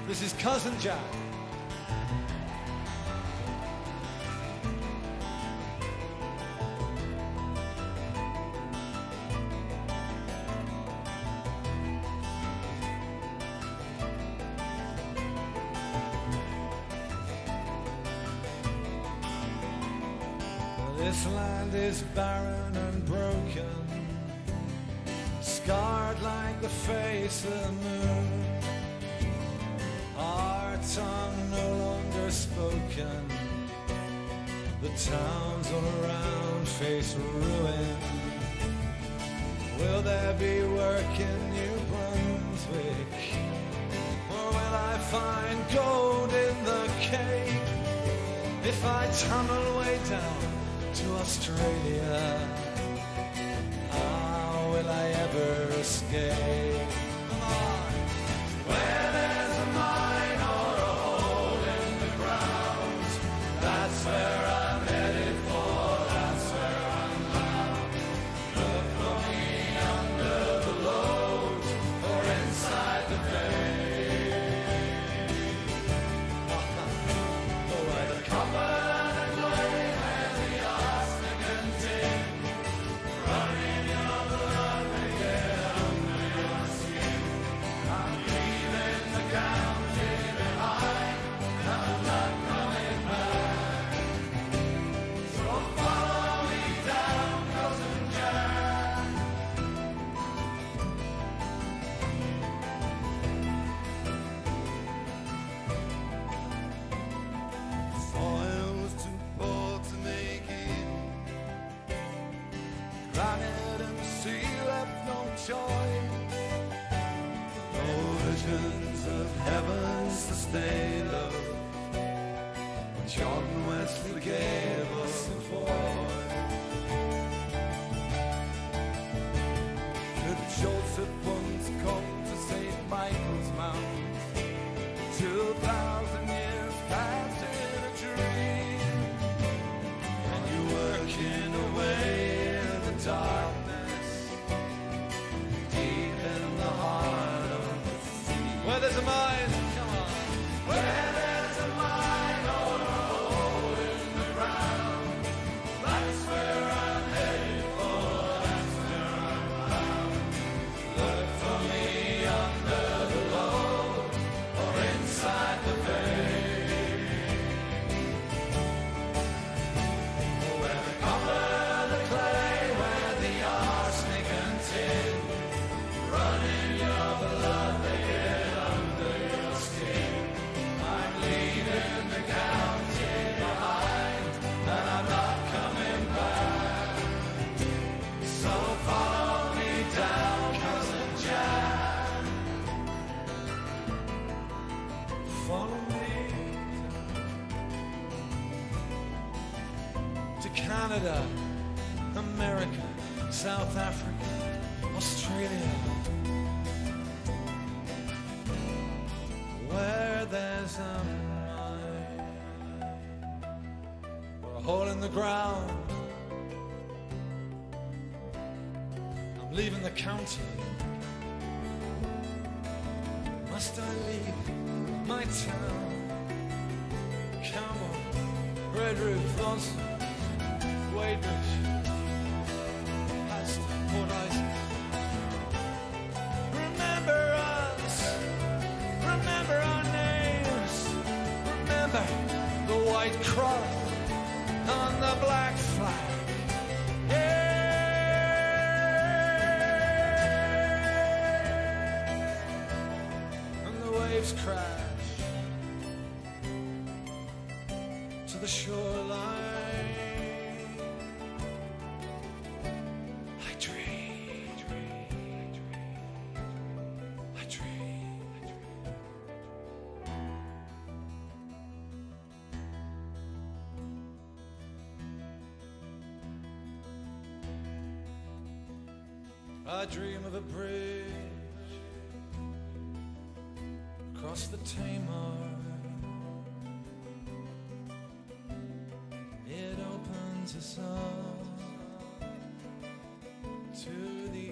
This is Cousin Jack. This land is barren and broken, scarred like the face of the moon. Our tongue no longer spoken, the towns all around face ruin. Will there be work in New Brunswick, or will I find gold in the Cape? If I tunnel way down to Australia, how will I ever escape? Come on. Where there's a mine or a hole in the ground, that's where I'm headed for, that's where I'm bound. Look for me under the load or inside the bay. Where the copper of heavens to stay low. John Wesley gave us a voice. Could Joseph once come to St. Michael's Mount, 2,000 years past in a dream, and you're working away in the darkness, deep in the heart of where there's a mine, come on. Where there's a mine or a hole in the ground, that's where I'm headed for, that's where I'm bound. Look for me under the load or inside the bay. Where the copper, the clay, where the arsenic and tin run in your blood, they get under your skin. I'm leaving the county behind, and I'm not coming back. So follow me down, Cousin Jack. Follow me to Canada, America, South Africa, Australia. Where there's a mine or a hole in the ground, I'm leaving the county. Must I leave my town? Camel, Red Roof, Blossom, Wadebridge, past Port Isaac. Remember us, remember our names, remember the white cross on the black flag. Yeah. And the waves crash to the shoreline. I dream of a bridge across the Tamar. It opens us up to the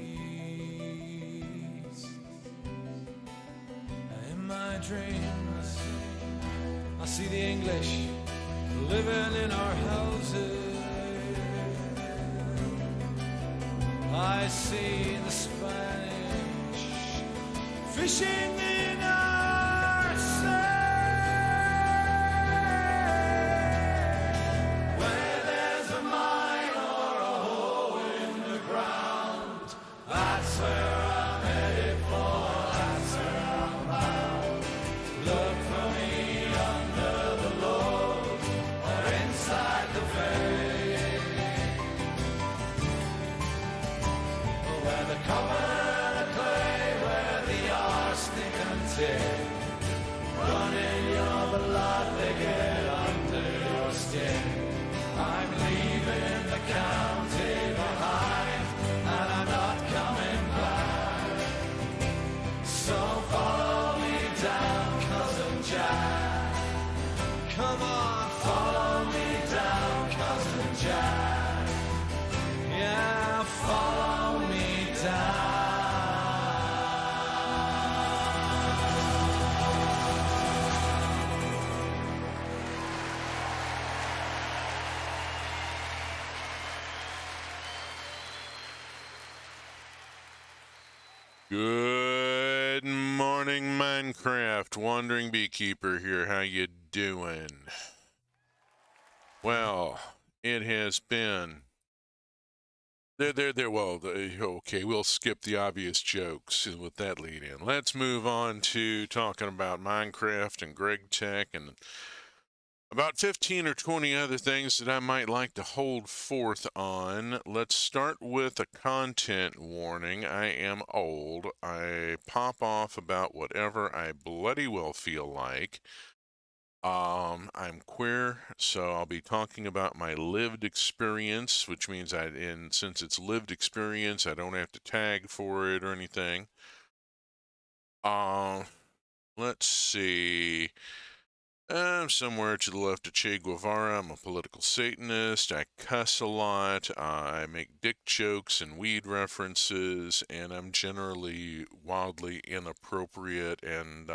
east. In my dreams. I see the English living in our houses. I see the Spanish fishing in our sea. Where there's a mine or a hole in the ground, that's where I'm headed for, that's where I'm bound. Look for me under the load or inside the vein, where the copper and the clay, where the arsenic and tin run in your blood, they get under your skin. I'm leaving the county behind, and I'm not coming back. So follow me down, cousin Jack. Come on, follow me down, cousin Jack. Yeah, follow me down. Good morning, Minecraft. Wandering Beekeeper here. How you doing? Well, it has been... okay, we'll skip the obvious jokes with that lead in. Let's move on to talking about Minecraft and Greg Tech and about 15 or 20 other things that I might like to hold forth on. Let's start with a content warning. I am old. I pop off about whatever I bloody well feel like. I'm queer, so I'll be talking about my lived experience, which means since it's lived experience, I don't have to tag for it or anything. Let's see. I'm somewhere to the left of Che Guevara. I'm a political Satanist. I cuss a lot. I make dick jokes and weed references, and I'm generally wildly inappropriate and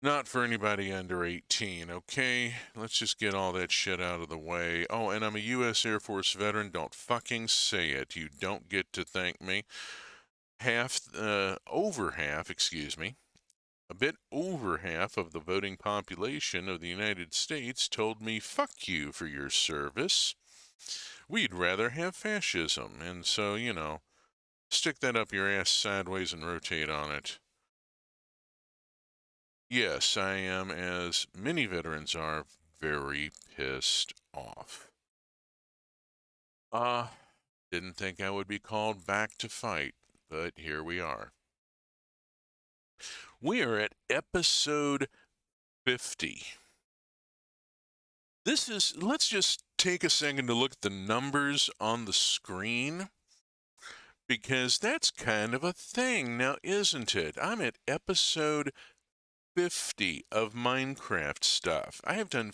not for anybody under 18, okay? Let's just get all that shit out of the way. Oh, and I'm a U.S. Air Force veteran. Don't fucking say it. You don't get to thank me. Over half, a bit over half of the voting population of the United States told me, fuck you for your service. We'd rather have fascism. And so, stick that up your ass sideways and rotate on it. Yes, I am, as many veterans are, very pissed off. Didn't think I would be called back to fight, but here we are. We are at episode 50. Let's just take a second to look at the numbers on the screen, because that's kind of a thing now, isn't it? I'm at episode 50 of Minecraft stuff. I have done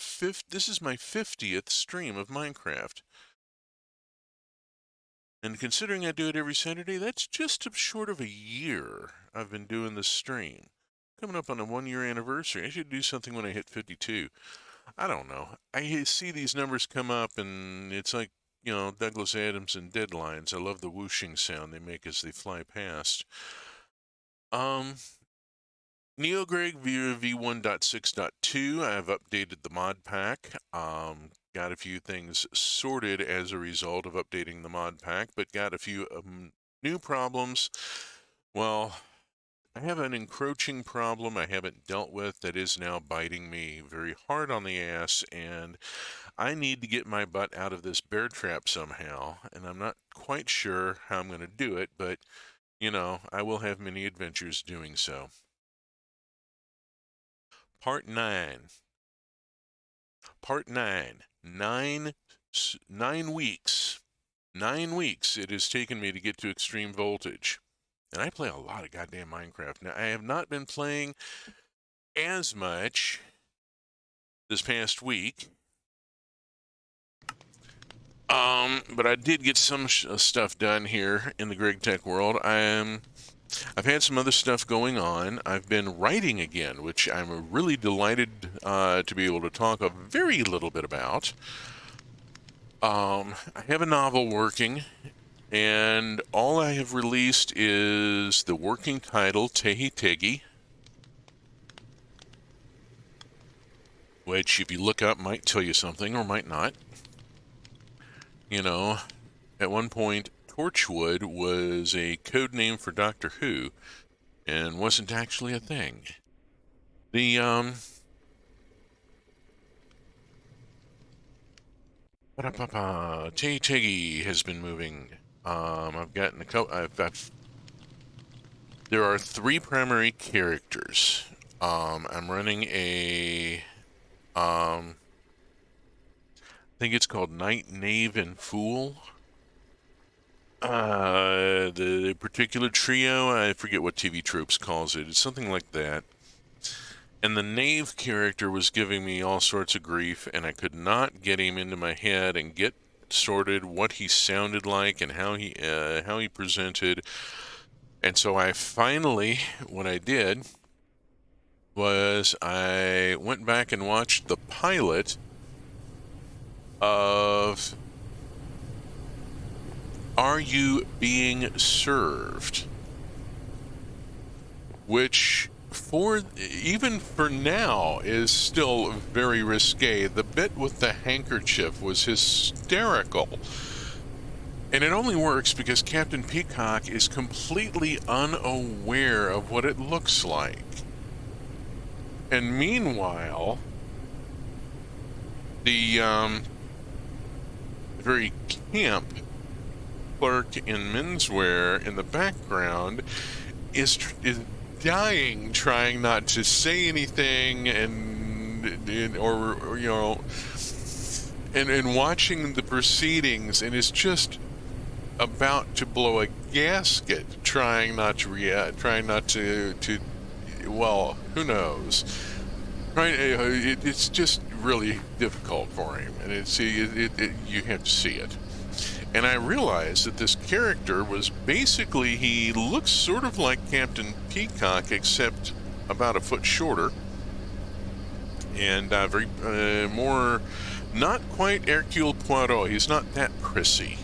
this is my 50th stream of Minecraft. And considering I do it every Saturday, that's just short of a year I've been doing this stream. Coming up on a 1-year anniversary. I should do something when I hit 52. I don't know. I see these numbers come up and it's like, Douglas Adams and Deadlines. I love the whooshing sound they make as they fly past. NeoGreg v1.6.2, I've updated the mod pack. Got a few things sorted as a result of updating the mod pack, but got a few new problems. Well, I have an encroaching problem I haven't dealt with that is now biting me very hard on the ass, and I need to get my butt out of this bear trap somehow, and I'm not quite sure how I'm going to do it, but, I will have many adventures doing so. Part 9. 9 weeks. 9 weeks it has taken me to get to extreme voltage. And I play a lot of goddamn Minecraft. Now, I have not been playing as much this past week. But I did get some stuff done here in the Greg Tech world. I've had some other stuff going on. I've been writing again, which I'm really delighted to be able to talk a very little bit about. I have a novel working, and all I have released is the working title, Tehi Tegi, which, if you look up, might tell you something or might not. You know, at one point, Torchwood was a code name for Doctor Who and wasn't actually a thing. The Tiggy has been moving. I've gotten a couple. There are 3 primary characters. I'm running a I think it's called Knight, Knave, and Fool. The particular trio, I forget what TV Tropes calls it. It's something like that. And the Knave character was giving me all sorts of grief, and I could not get him into my head and get sorted what he sounded like and how he presented. And so I finally, what I did was I went back and watched the pilot of Are You Being Served? Which, even for now, is still very risque. The bit with the handkerchief was hysterical. And it only works because Captain Peacock is completely unaware of what it looks like. And meanwhile, the very camp clerk in menswear in the background is dying, trying not to say anything, and watching the proceedings, and is just about to blow a gasket, trying not to well, who knows? It's just really difficult for him, and you have to see it. And I realized that this character was basically, he looks sort of like Captain Peacock, except about a foot shorter, and very more, not quite Hercule Poirot. He's not that prissy,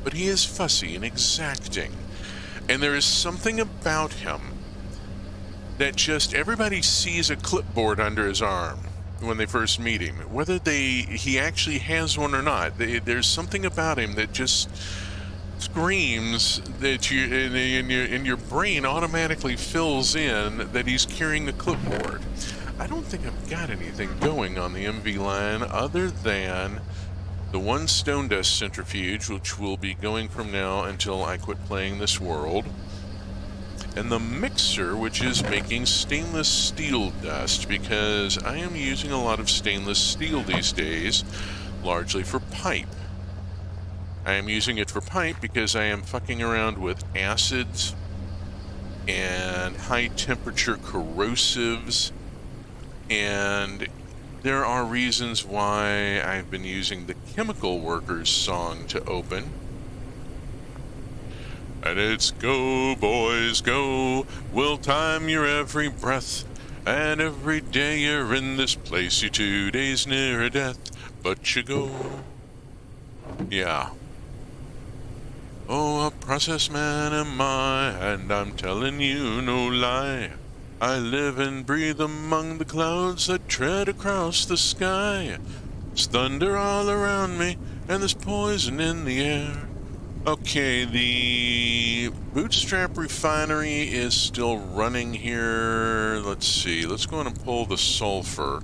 but he is fussy and exacting. And there is something about him that just, everybody sees a clipboard under his arm when they first meet him, whether he actually has one or not. There's something about him that just screams that in your brain automatically fills in that he's carrying a clipboard. I don't think I've got anything going on the MV line other than the one Stone Dust Centrifuge, which will be going from now until I quit playing this world, and the mixer, which is making stainless steel dust, because I am using a lot of stainless steel these days, largely for pipe. I am using it for pipe because I am fucking around with acids and high temperature corrosives, and there are reasons why I've been using the Chemical Workers song to open. And it's go, boys, go, we'll time your every breath, and every day you're in this place, you're 2 days nearer death, but you go. Yeah. Oh, a process man am I, and I'm telling you no lie. I live and breathe among the clouds that tread across the sky. There's thunder all around me, and there's poison in the air. Okay, the Bootstrap Refinery is still running here. Let's see, let's go in and pull the sulfur.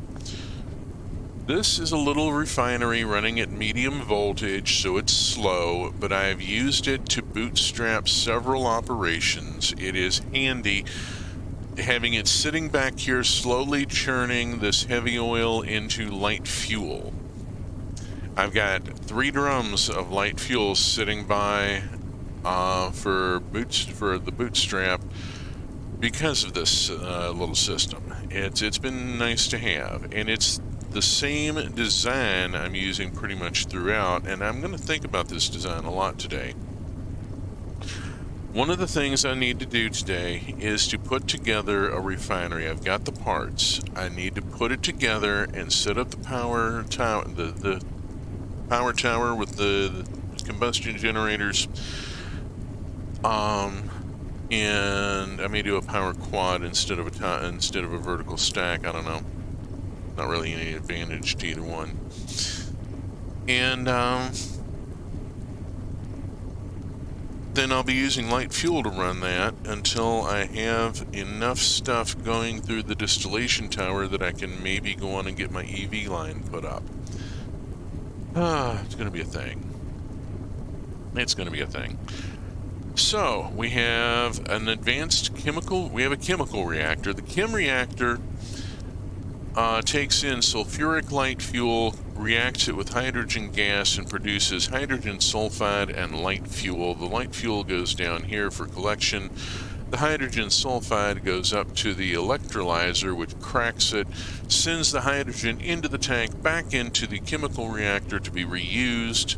This is a little refinery running at medium voltage, so it's slow, but I've used it to bootstrap several operations. It is handy having it sitting back here slowly churning this heavy oil into light fuel. I've got 3 drums of light fuel sitting by for the bootstrap because of this little system. It's been nice to have, and it's the same design I'm using pretty much throughout, and I'm going to think about this design a lot today. One of the things I need to do today is to put together a refinery. I've got the parts. I need to put it together and set up the power tower, the power tower with the combustion generators. And I may do a power quad instead of a vertical stack. I don't know. Not really any advantage to either one. And then I'll be using light fuel to run that until I have enough stuff going through the distillation tower that I can maybe go on and get my EV line put up. It's going to be a thing. It's going to be a thing. So we have an advanced chemical. We have a chemical reactor. The chem reactor takes in sulfuric light fuel, reacts it with hydrogen gas, and produces hydrogen sulfide and light fuel. The light fuel goes down here for collection. The hydrogen sulfide goes up to the electrolyzer, which cracks it, sends the hydrogen into the tank, back into the chemical reactor to be reused,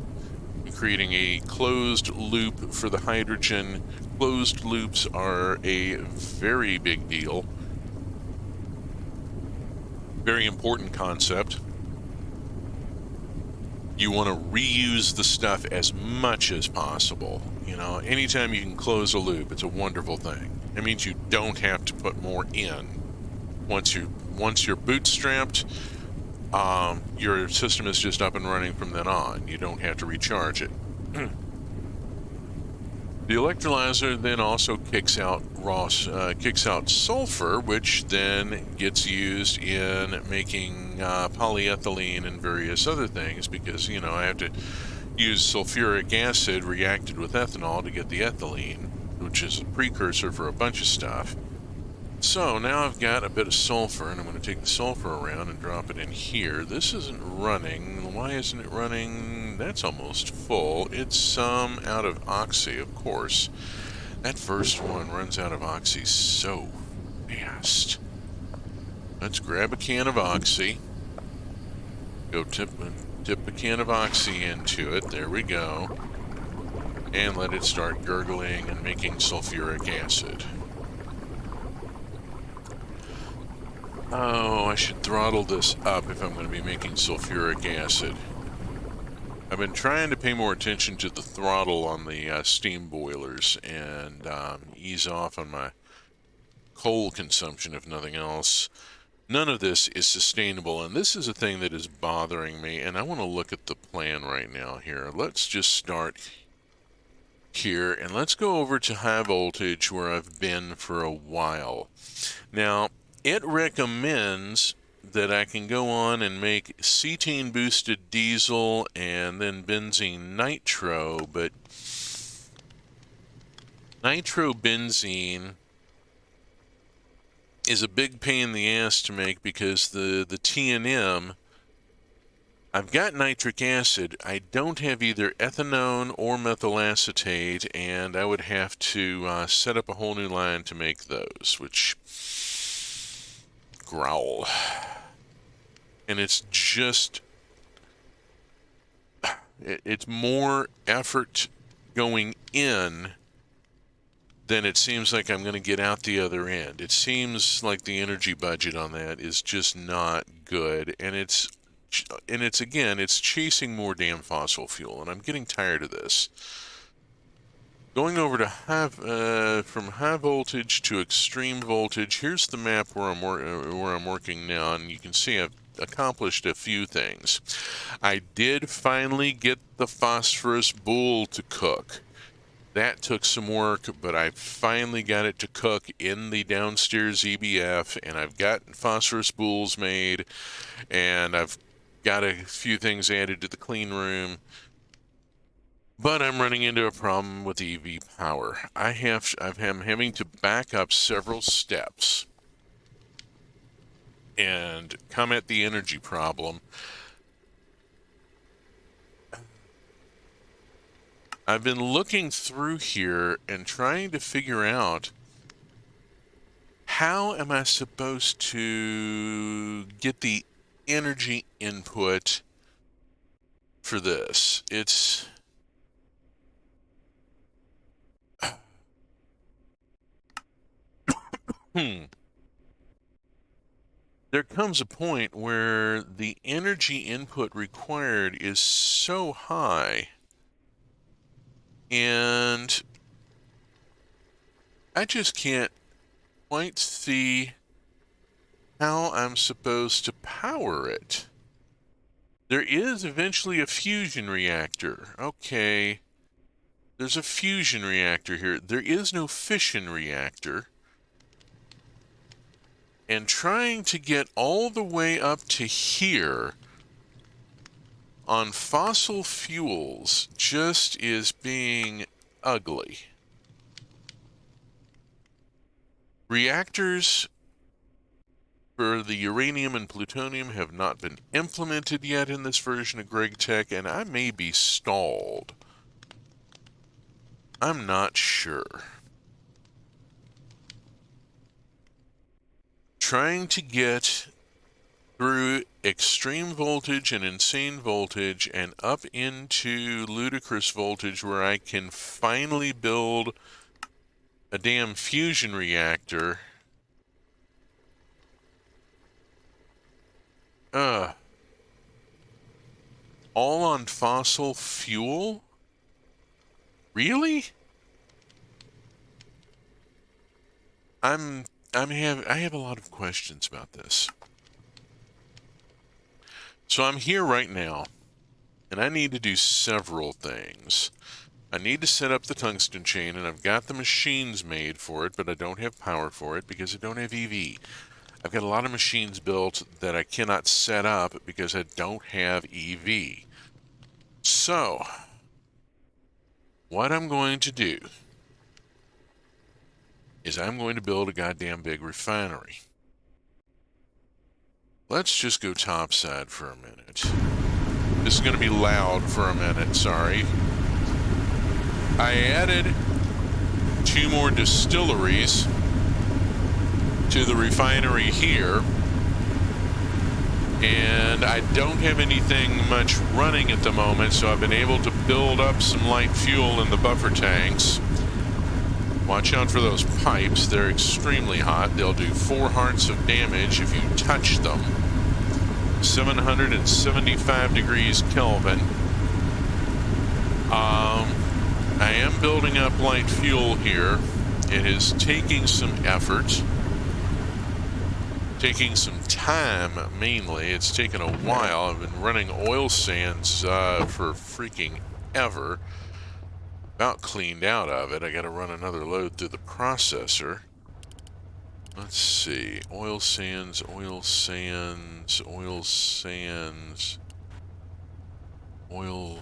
creating a closed loop for the hydrogen. Closed loops are a very big deal. Very important concept. You want to reuse the stuff as much as possible. You know, anytime you can close a loop, it's a wonderful thing. It means you don't have to put more in. Once you're bootstrapped, your system is just up and running from then on. You don't have to recharge it. The electrolyzer then also kicks out sulfur, which then gets used in making polyethylene and various other things, because I have to use sulfuric acid reacted with ethanol to get the ethylene, which is a precursor for a bunch of stuff. So now I've got a bit of sulfur, and I'm going to take the sulfur around and drop it in here. This isn't running. Why isn't it running? That's almost full. It's out of oxy, of course. That first one runs out of oxy so fast. Let's grab a can of oxy. Go tip a can of oxy into it. There we go. And let it start gurgling and making sulfuric acid. Oh, I should throttle this up if I'm going to be making sulfuric acid. I've been trying to pay more attention to the throttle on the steam boilers and ease off on my coal consumption, if nothing else. None of this is sustainable, and this is a thing that is bothering me, and I want to look at the plan right now here. Let's just start here, and let's go over to high voltage where I've been for a while. Now, it recommends that I can go on and make cetane boosted diesel and then benzene nitro, but nitrobenzene is a big pain in the ass to make because the TNM, I've got nitric acid. I don't have either ethanone or methyl acetate, and I would have to set up a whole new line to make those, which growl. And it's just, it's more effort going in than it seems like I'm going to get out the other end. It seems like the energy budget on that is just not good, and it's chasing more damn fossil fuel, and I'm getting tired of this. Going over to from high voltage to extreme voltage. Here's the map where I'm working now, and you can see I've accomplished a few things. I did finally get the phosphorus boule to cook. That took some work, but I finally got it to cook in the downstairs EBF, and I've got phosphorus boules made, and I've got a few things added to the clean room. But I'm running into a problem with EV power. I'm having to back up several steps and come at the energy problem. I've been looking through here and trying to figure out how am I supposed to get the energy input for this. There comes a point where the energy input required is so high, and I just can't quite see how I'm supposed to power it. There is eventually a fusion reactor. Okay, there's a fusion reactor here. There is no fission reactor. And trying to get all the way up to here on fossil fuels just is being ugly. Reactors for the uranium and plutonium have not been implemented yet in this version of GregTech, and I may be stalled. I'm not sure. Trying to get through extreme voltage and insane voltage and up into ludicrous voltage where I can finally build a damn fusion reactor. All on fossil fuel? Really? I have a lot of questions about this. So I'm here right now, and I need to do several things. I need to set up the tungsten chain, and I've got the machines made for it, but I don't have power for it because I don't have EV. I've got a lot of machines built that I cannot set up because I don't have EV. So, what I'm going to do is I'm going to build a goddamn big refinery. Let's just go topside for a minute. This is going to be loud for a minute, sorry. I added 2 more distilleries to the refinery here, and I don't have anything much running at the moment, so I've been able to build up some light fuel in the buffer tanks. Watch out for those pipes, they're extremely hot. They'll do 4 hearts of damage if you touch them. 775 degrees Kelvin. I am building up light fuel here. It is taking some effort. Taking some time, mainly. It's taken a while. I've been running oil sands for freaking ever. About cleaned out of it. I got to run another load through the processor. Let's see. Oil sands, oil sands, oil sands, oil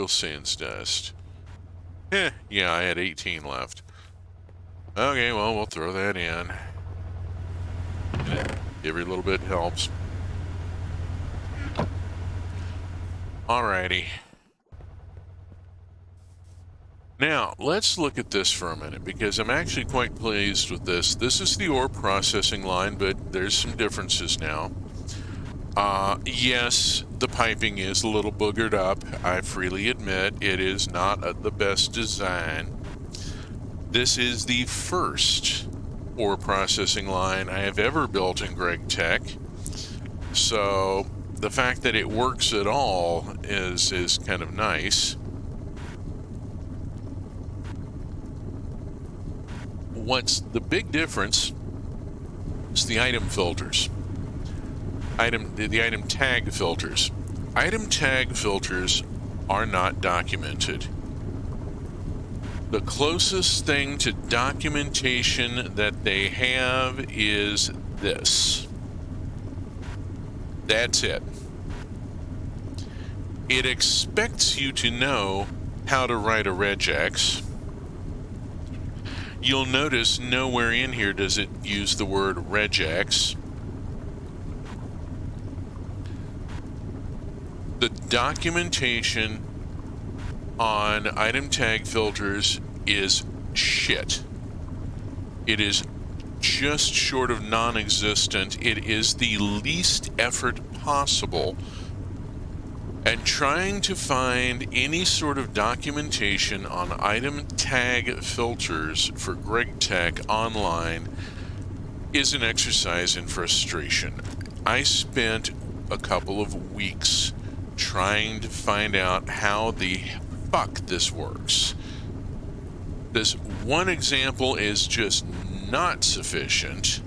sands dust. Yeah, I had 18 left. Okay, well, we'll throw that in. Every little bit helps. Alrighty. Now, let's look at this for a minute, because I'm actually quite pleased with this. This is the ore processing line, but there's some differences now. Yes, the piping is a little boogered up. I freely admit it is not the best design. This is the first ore processing line I have ever built in GregTech. So the fact that it works at all is kind of nice. What's the big difference is the item filters. The item tag filters. Item tag filters are not documented. The closest thing to documentation that they have is this. That's it. It expects you to know how to write a regex. You'll notice nowhere in here does it use the word regex. The documentation on item tag filters is shit. It is just short of non-existent. It is the least effort possible And trying to find any sort of documentation on item tag filters for GregTech online is an exercise in frustration. I spent a couple of weeks trying to find out how the fuck this works. This one example is just not sufficient.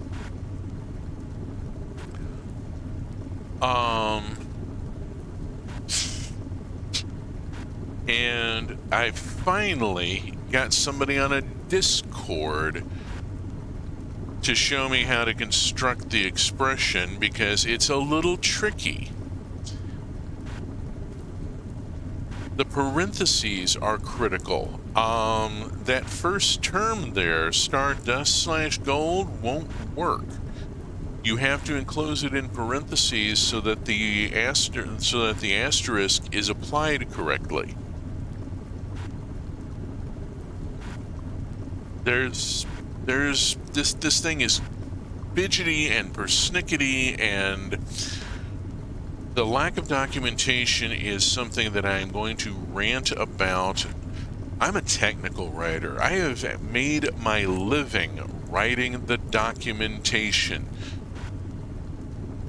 And I finally got somebody on a Discord to show me how to construct the expression because it's a little tricky. The parentheses are critical. That first term there, stardust/gold, won't work. You have to enclose it in parentheses so that the asterisk is applied correctly. There's this thing is fidgety and persnickety, and the lack of documentation is something that I am going to rant about. I'm a technical writer. I have made my living writing the documentation.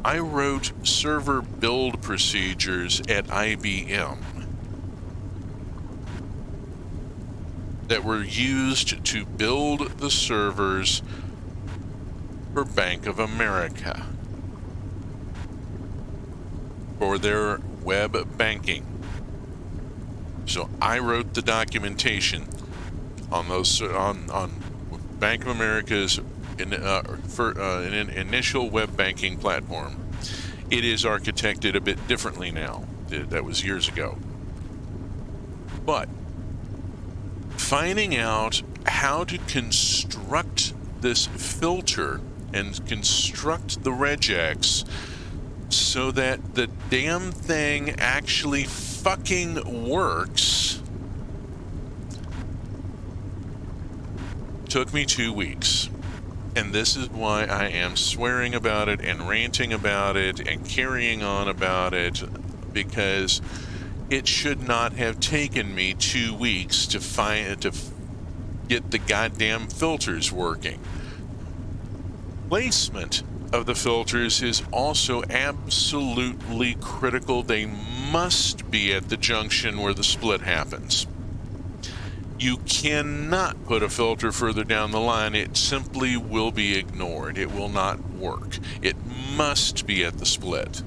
I wrote server build procedures at IBM that were used to build the servers for Bank of America for their web banking. So I wrote the documentation on those on Bank of America's an initial web banking platform. It is architected a bit differently now. That was years ago. But finding out how to construct this filter and construct the regex so that the damn thing actually fucking works took me 2 weeks. And this is why I am swearing about it and ranting about it and carrying on about it, because it should not have taken me 2 weeks to get the goddamn filters working. Placement of the filters is also absolutely critical. They must be at the junction where the split happens. You cannot put a filter further down the line. It simply will be ignored. It will not work. It must be at the split.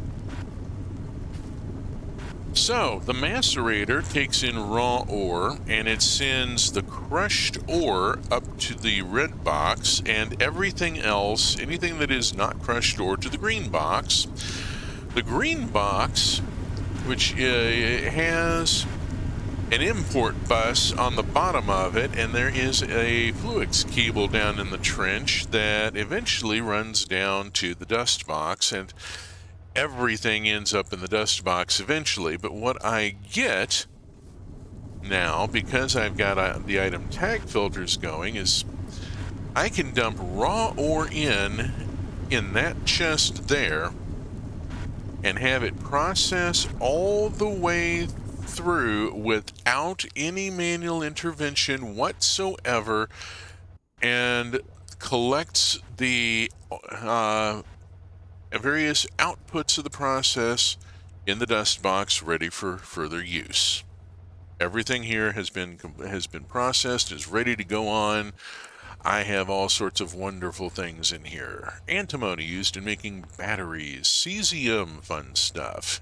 So, the macerator takes in raw ore, and it sends the crushed ore up to the red box, and everything else, anything that is not crushed ore, to the green box. The green box, which has an import bus on the bottom of it, and there is a fluix cable down in the trench that eventually runs down to the dust box, and everything ends up in the dust box eventually. But what I get now, because I've got the item tag filters going, is I can dump raw ore in that chest there and have it process all the way through without any manual intervention whatsoever, and collects the various outputs of the process in the dust box, ready for further use. Everything here has been processed, is ready to go on. I have all sorts of wonderful things in here. Antimony used in making batteries, cesium, fun stuff.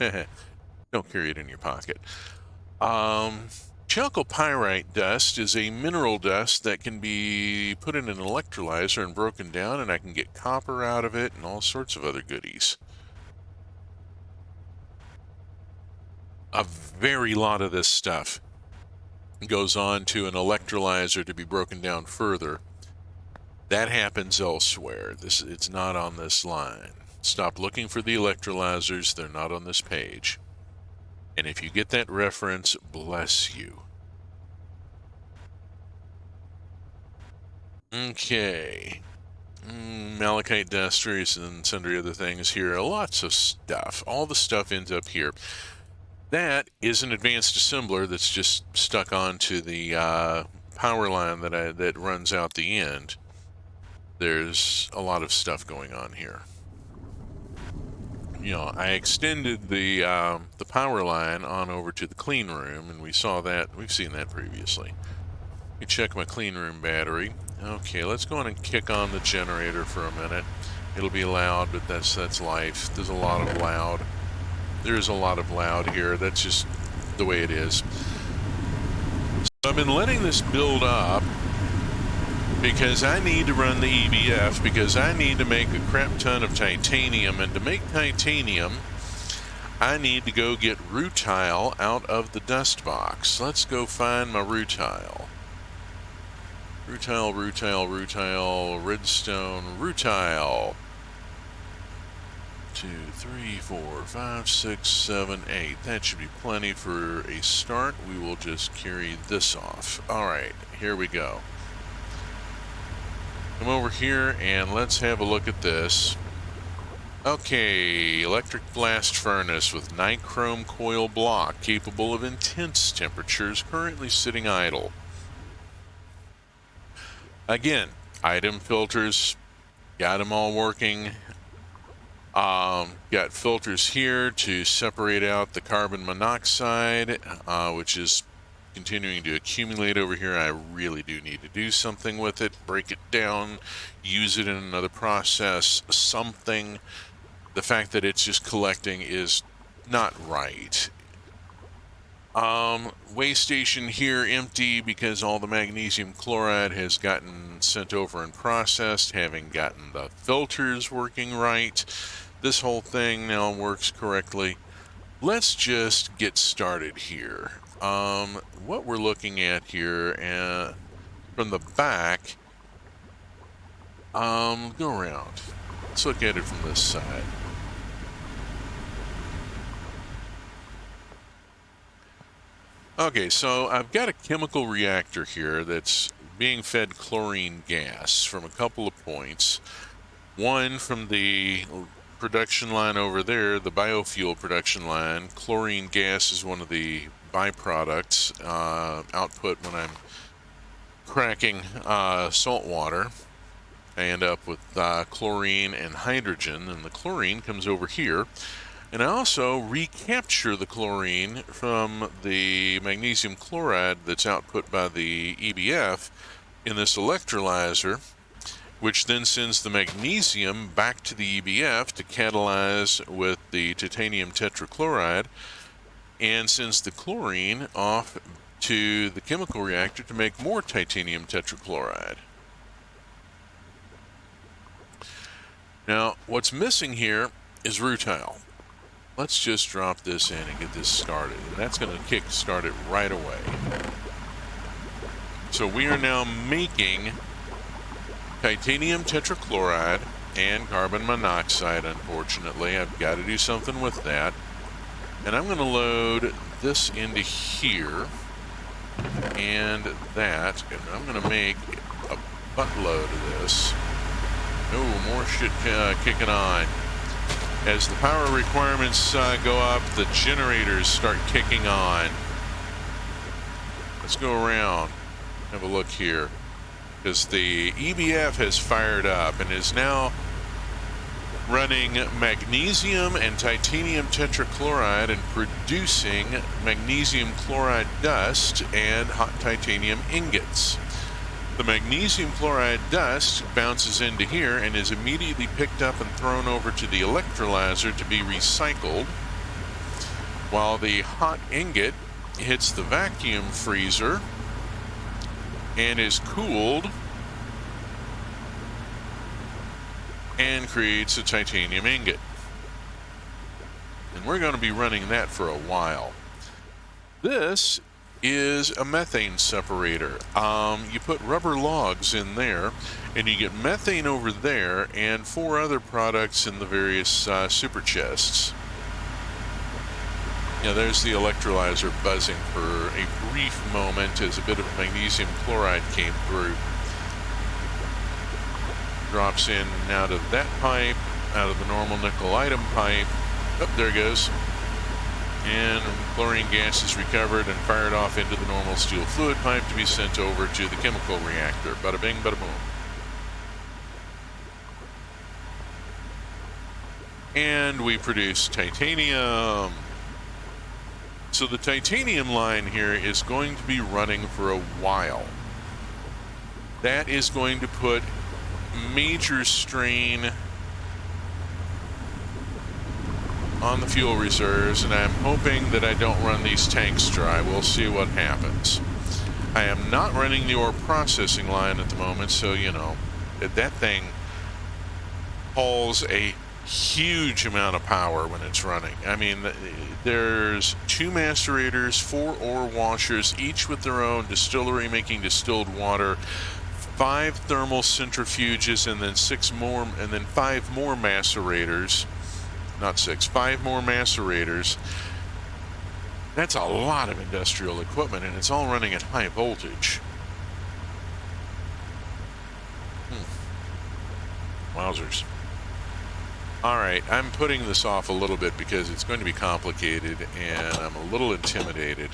Don't carry it in your pocket. Chalcopyrite dust is a mineral dust that can be put in an electrolyzer and broken down, and I can get copper out of it and all sorts of other goodies. A very lot of this stuff goes on to an electrolyzer to be broken down further. That happens elsewhere. It's not on this line. Stop looking for the electrolyzers. They're not on this page. And if you get that reference, bless you. Okay. Malachite dust and sundry other things here. Lots of stuff. All the stuff ends up here. That is an advanced assembler that's just stuck onto the power line that runs out the end. There's a lot of stuff going on here. I extended the power line on over to the clean room, and we've seen that previously. Let me check my clean room battery. Okay, let's go on and kick on the generator for a minute. It'll be loud, but that's life. There's a lot of loud. There's a lot of loud here. That's just the way it is. So I've been letting this build up because I need to run the EBF, because I need to make a crap ton of titanium, and to make titanium I need to go get rutile out of the dust box. Let's go find my rutile. Rutile, redstone, rutile. 2, 3, 4, 5, 6, 7, 8. That should be plenty for a start. We will just carry this off. Alright, here we go. Come over here and let's have a look at this. Okay, electric blast furnace with nichrome coil block capable of intense temperatures, currently sitting idle. Again, item filters, got them all working. Got filters here to separate out the carbon monoxide, which is continuing to accumulate over here. I really do need to do something with it, break it down, use it in another process, something. The fact that it's just collecting is not right. Weigh station here empty because all the magnesium chloride has gotten sent over and processed, having gotten the filters working right. This whole thing now works correctly. Let's just get started here. What we're looking at here from the back, go around. Let's look at it from this side. Okay, so I've got a chemical reactor here that's being fed chlorine gas from a couple of points. One from the production line over there, the biofuel production line. Chlorine gas is one of the byproducts output when I'm cracking salt water. I end up with chlorine and hydrogen, and the chlorine comes over here. And I also recapture the chlorine from the magnesium chloride that's output by the EBF in this electrolyzer, which then sends the magnesium back to the EBF to catalyze with the titanium tetrachloride, and sends the chlorine off to the chemical reactor to make more titanium tetrachloride. Now, what's missing here is rutile. Let's just drop this in and get this started. And that's going to kick start it right away. So we are now making titanium tetrachloride and carbon monoxide, unfortunately. I've got to do something with that. And I'm going to load this into here and that. And I'm going to make a buttload of this. Oh, more shit kicking on. As the power requirements go up, the generators start kicking on. Let's go around, have a look here. Because the EBF has fired up and is now running magnesium and titanium tetrachloride and producing magnesium chloride dust and hot titanium ingots. The magnesium chloride dust bounces into here and is immediately picked up and thrown over to the electrolyzer to be recycled, while the hot ingot hits the vacuum freezer and is cooled and creates a titanium ingot. And we're going to be running that for a while. This is a methane separator. You put rubber logs in there and you get methane over there and 4 other products in the various super chests. Yeah, there's the electrolyzer buzzing for a brief moment as a bit of magnesium chloride came through. Drops in out of that pipe, out of the normal nickel item pipe. Oh, there it goes. And chlorine gas is recovered and fired off into the normal steel fluid pipe to be sent over to the chemical reactor. Bada bing, bada boom. And we produce titanium. So the titanium line here is going to be running for a while. That is going to put major strain on the fuel reserves, and I'm hoping that I don't run these tanks dry. We'll see what happens. I am not running the ore processing line at the moment, so you know, that thing hauls a huge amount of power when it's running. I mean, there's 2 macerators, 4 ore washers, each with their own distillery making distilled water, 5 thermal centrifuges, and then 5 more macerators. Not 6, 5 more macerators. That's a lot of industrial equipment, and it's all running at high voltage. Wowzers. Alright, I'm putting this off a little bit because it's going to be complicated, and I'm a little intimidated.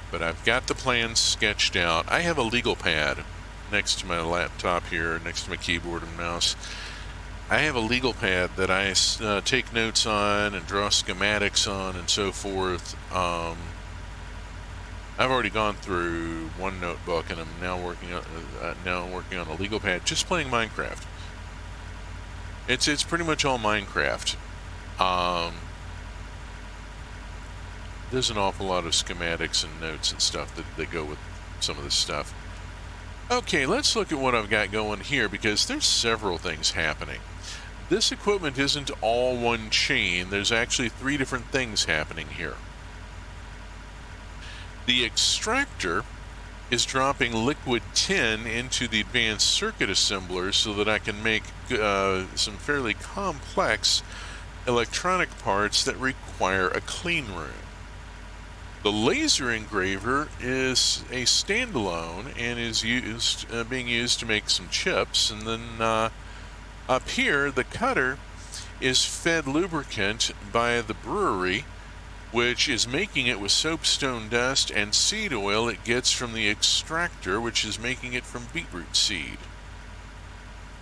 But I've got the plans sketched out. I have a legal pad next to my laptop here, next to my keyboard and mouse. I have a legal pad that I take notes on and draw schematics on and so forth. I've already gone through one notebook, and I'm now working on a legal pad, just playing Minecraft. It's pretty much all Minecraft. There's an awful lot of schematics and notes and stuff that go with some of this stuff. Okay, let's look at what I've got going here, because there's several things happening. This equipment isn't all one chain. There's actually 3 different things happening here. The extractor is dropping liquid tin into the advanced circuit assembler so that I can make some fairly complex electronic parts that require a clean room. The laser engraver is a standalone and is being used to make some chips, and then up here the cutter is fed lubricant by the brewery, which is making it with soapstone dust and seed oil it gets from the extractor, which is making it from beetroot seed,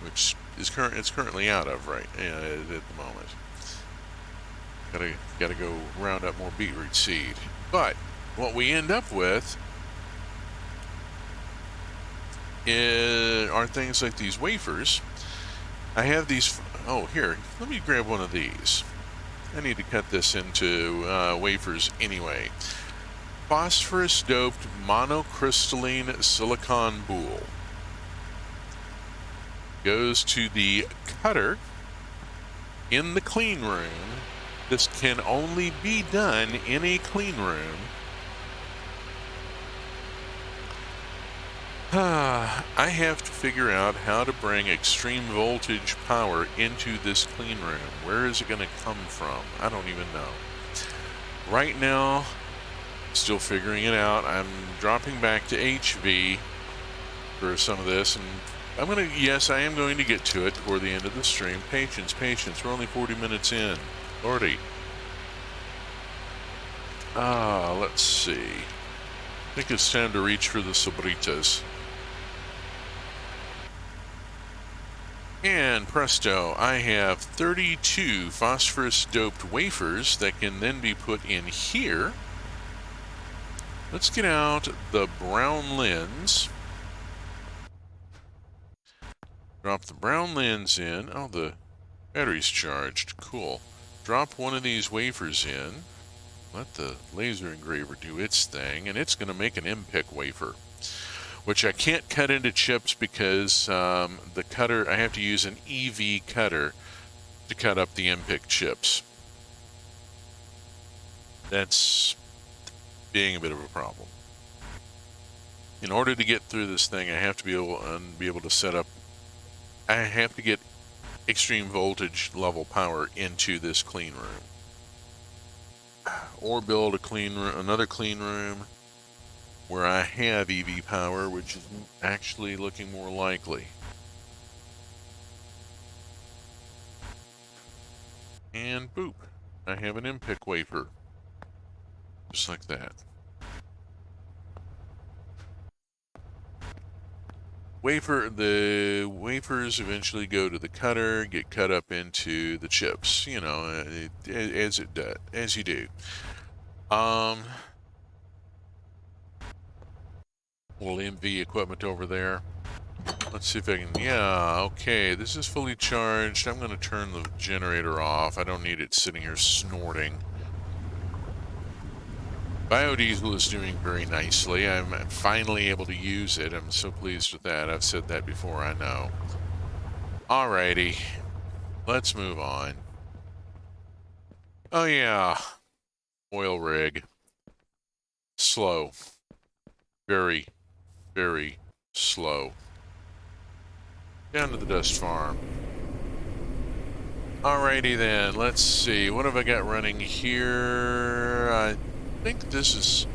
which is currently out of at the moment. Gotta go round up more beetroot seed. But what we end up with are things like these wafers. I have these. Oh, here, let me grab one of these. I need to cut this into wafers anyway. Phosphorus doped monocrystalline silicon boule goes to the cutter in the clean room. This can only be done in a clean room. I have to figure out how to bring extreme voltage power into this clean room. Where is it going to come from? I don't even know. Right now, still figuring it out. I'm dropping back to HV for some of this, and yes, I am going to get to it toward the end of the stream. Patience. We're only 40 minutes in. Lordy. Let's see. I think it's time to reach for the Sabritas. And presto, I have 32 phosphorus-doped wafers that can then be put in here. Let's get out the brown lens. Drop the brown lens in. Oh, the battery's charged. Cool. Drop one of these wafers in. Let the laser engraver do its thing, and it's going to make an MPIC wafer, which I can't cut into chips because the cutter, I have to use an EV cutter to cut up the MPIC chips. That's being a bit of a problem. In order to get through this thing, I have to be able to set up, I have to get extreme voltage level power into this clean room. Or build another clean room where I have EV power, which is actually looking more likely. And boop, I have an MPIC wafer. Just like that. The wafers eventually go to the cutter, get cut up into the chips, you know, as you do. Little MV equipment over there. Let's see if I can, yeah, okay, this is fully charged. I'm going to turn the generator off. I don't need it sitting here snorting. Biodiesel is doing very nicely. I'm finally able to use it. I'm so pleased with that. I've said that before, I know. Alrighty, let's move on. Oh yeah, oil rig. Slow. Very, very slow. Down to the dust farm. Alrighty then, let's see. What have I got running here? I think this is...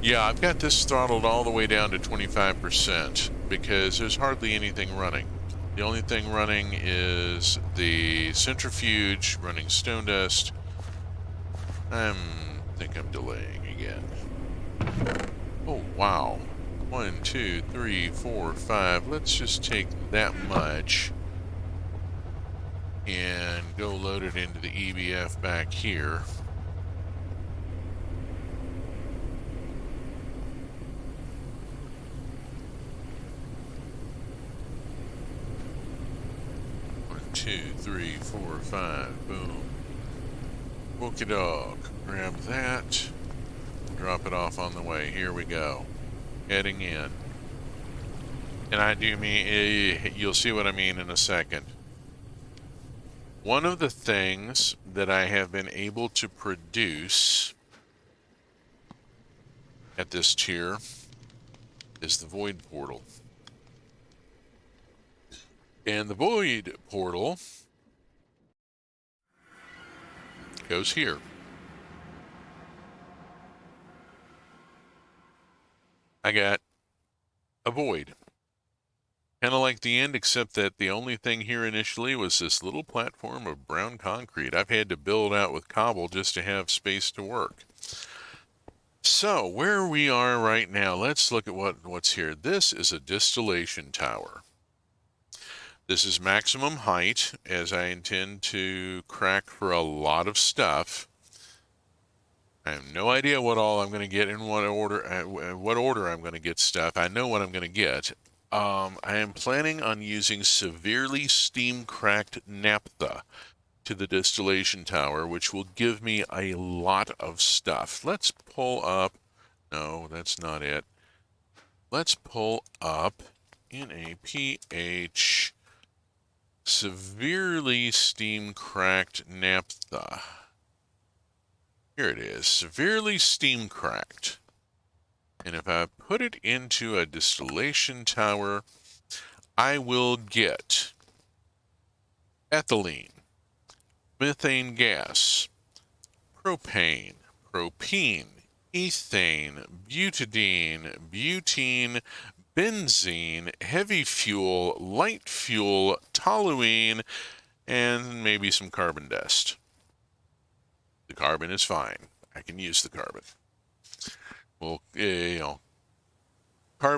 Yeah, I've got this throttled all the way down to 25% because there's hardly anything running. The only thing running is the centrifuge running stone dust. I think I'm delaying again. Oh, wow. 1, 2, 3, 4, 5. Let's just take that much and go load it into the EBF back here. One, 2, 3, 4, 5. Boom. Wookie dog. Grab that. Drop it off on the way. Here we go. Heading in. And I do mean, you'll see what I mean in a second. One of the things that I have been able to produce at this tier is the Void Portal. And the Void Portal goes here. I got a void. Kind of like the end, except that the only thing here initially was this little platform of brown concrete. I've had to build out with cobble just to have space to work. So, where we are right now, let's look at what's here. This is a distillation tower. This is maximum height, as I intend to crack for a lot of stuff. I have no idea what all I'm going to get in what order I'm going to get stuff. I know what I'm going to get. I am planning on using severely steam-cracked naphtha to the distillation tower, which will give me a lot of stuff. Let's pull up... No, that's not it. Let's pull up NAPH severely steam-cracked naphtha. Here it is, severely steam-cracked. And if I put it into a distillation tower, I will get ethylene, methane gas, propane, propene, ethane, butadiene, butene, benzene, heavy fuel, light fuel, toluene, and maybe some carbon dust. The carbon is fine. I can use the carbon. Well, you know,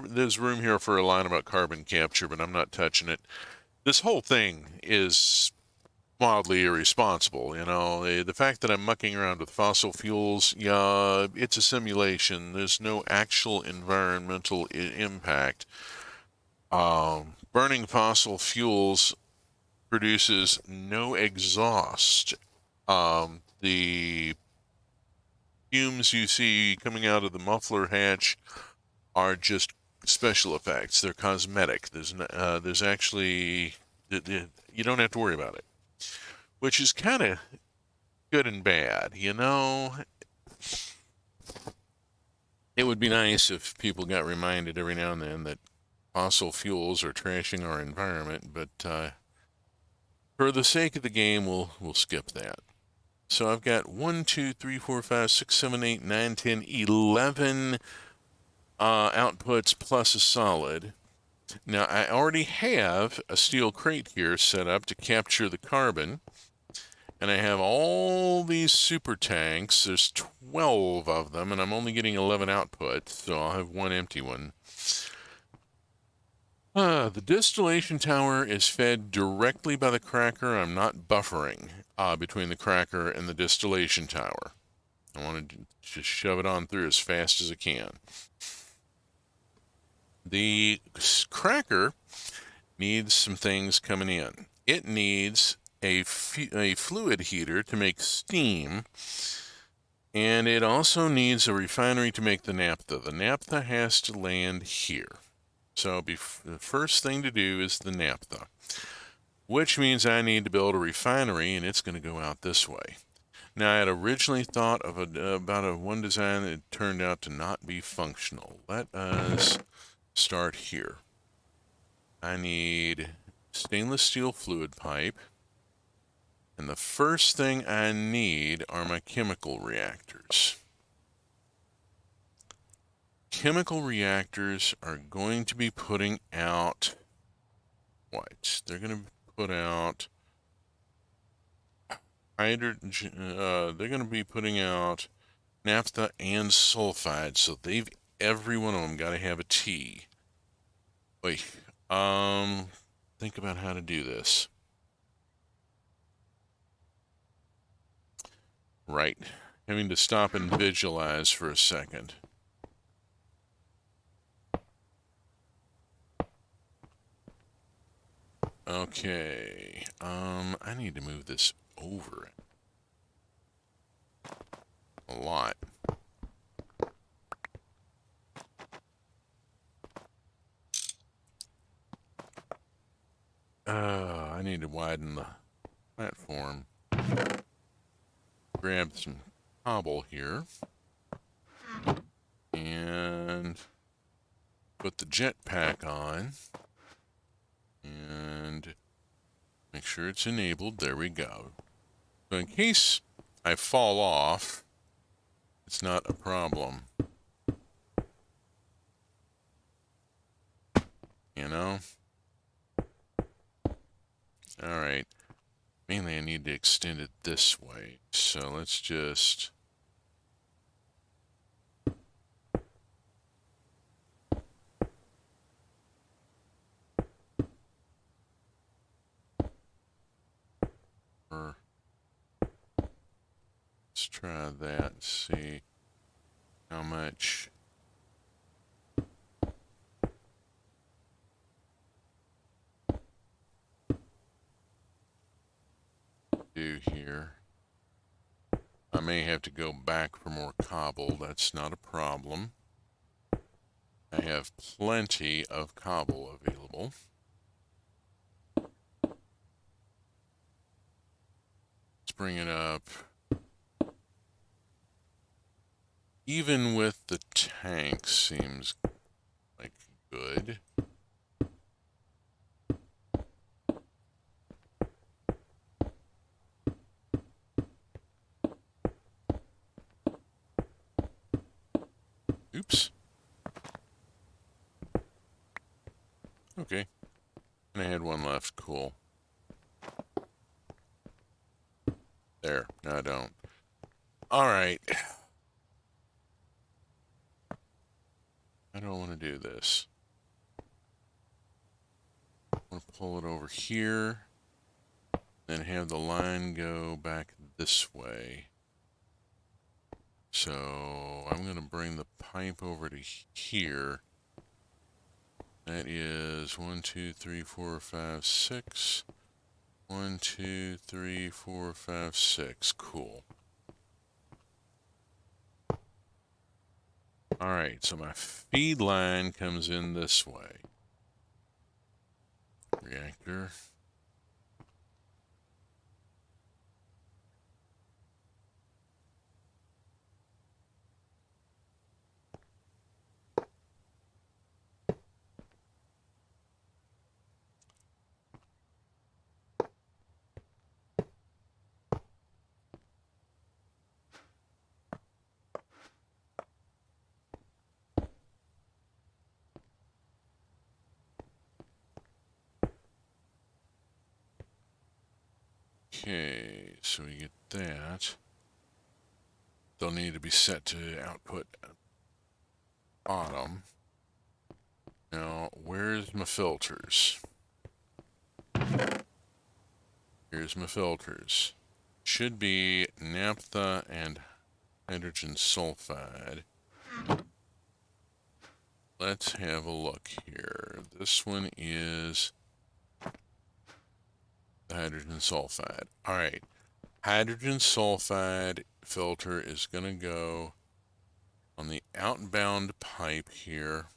there's room here for a line about carbon capture, but I'm not touching it. This whole thing is mildly irresponsible, you know. The fact that I'm mucking around with fossil fuels, yeah, it's a simulation. There's no actual environmental impact. Burning fossil fuels produces no exhaust. The fumes you see coming out of the muffler hatch are just special effects. They're cosmetic. There's actually, you don't have to worry about it, which is kind of good and bad, you know. It would be nice if people got reminded every now and then that fossil fuels are trashing our environment, but for the sake of the game, we'll skip that. So I've got 1, 2, 3, 4, 5, 6, 7, 8, 9, 10, 11 outputs plus a solid. Now, I already have a steel crate here set up to capture the carbon, And I have all these super tanks. There's 12 of them, and I'm only getting 11 output, so I'll have one empty one. The distillation tower is fed directly by the cracker. I'm not buffering between the cracker and the distillation tower. I want to just shove it on through as fast as I can. The cracker needs some things coming in. It needs a fluid heater to make steam, and it also needs a refinery to make the naphtha. The naphtha has to land here. So the first thing to do is the naphtha, which means I need to build a refinery, and it's going to go out this way. Now, I had originally thought of about one design that turned out to not be functional. Let us start here. I need stainless steel fluid pipe, and the first thing I need are my chemical reactors. Chemical reactors are going to be putting out what? They're going to put out hydrogen. They're going to be putting out naphtha and sulfide, so every one of them got to have a T. Wait, think about how to do this. Right, having to stop and visualize for a second. Okay, I need to move this over a lot. I need to widen the platform. Grab some cobble here. And put the jetpack on. And make sure it's enabled. There we go. So in case I fall off, it's not a problem. You know? Alright. Mainly I need to extend it this way. So let's just... Let's try that and see how much... do here. I may have to go back for more cobble. That's not a problem. I have plenty of cobble available. Let's bring it up. Even with the tank seems like good. Oops. Okay. And I had one left. Cool. There. No, I don't. Alright. I don't want to do this. I want to pull it over here. Then have the line go back this way. So I'm going to bring the pipe over to here. That is 1, 2, 3, 4, 5, 6. 1, 2, 3, 4, 5, 6. Cool. Alright, so my feed line comes in this way. Reactor. Okay, so we get that. They'll need to be set to output bottom. Now, where's my filters? Here's my filters. Should be naphtha and hydrogen sulfide. Let's have a look here. This one is the hydrogen sulfide. All right. Hydrogen sulfide filter is going to go on the outbound pipe here.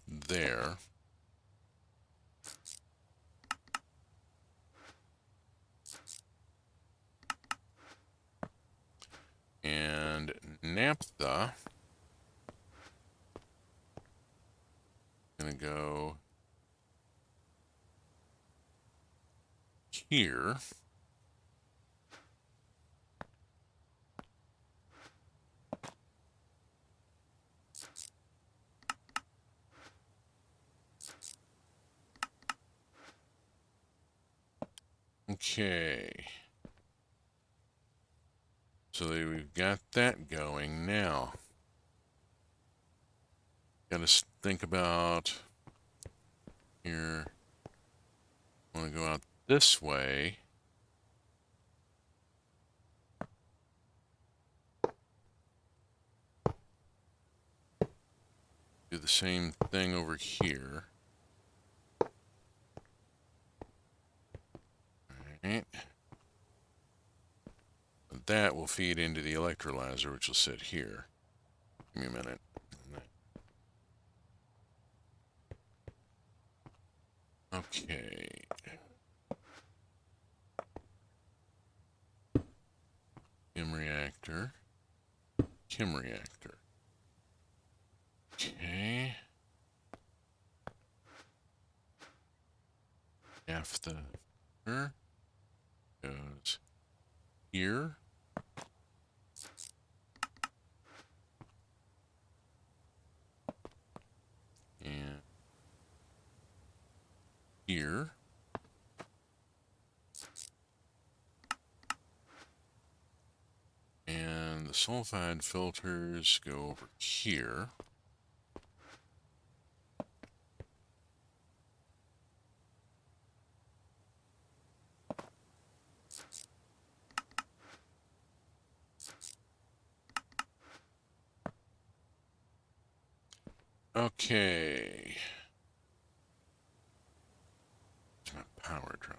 There. And naphtha going to go here. Okay. So we've got that going now. Got to think about here. I want to go out this way. Do the same thing over here. Alright. That will feed into the electrolyzer, which will sit here. Give me a minute. Okay. Chem reactor. Chem reactor. Okay. Naphtha goes here. And here. And the sulfide filters go over here. Okay. Where's my power drop?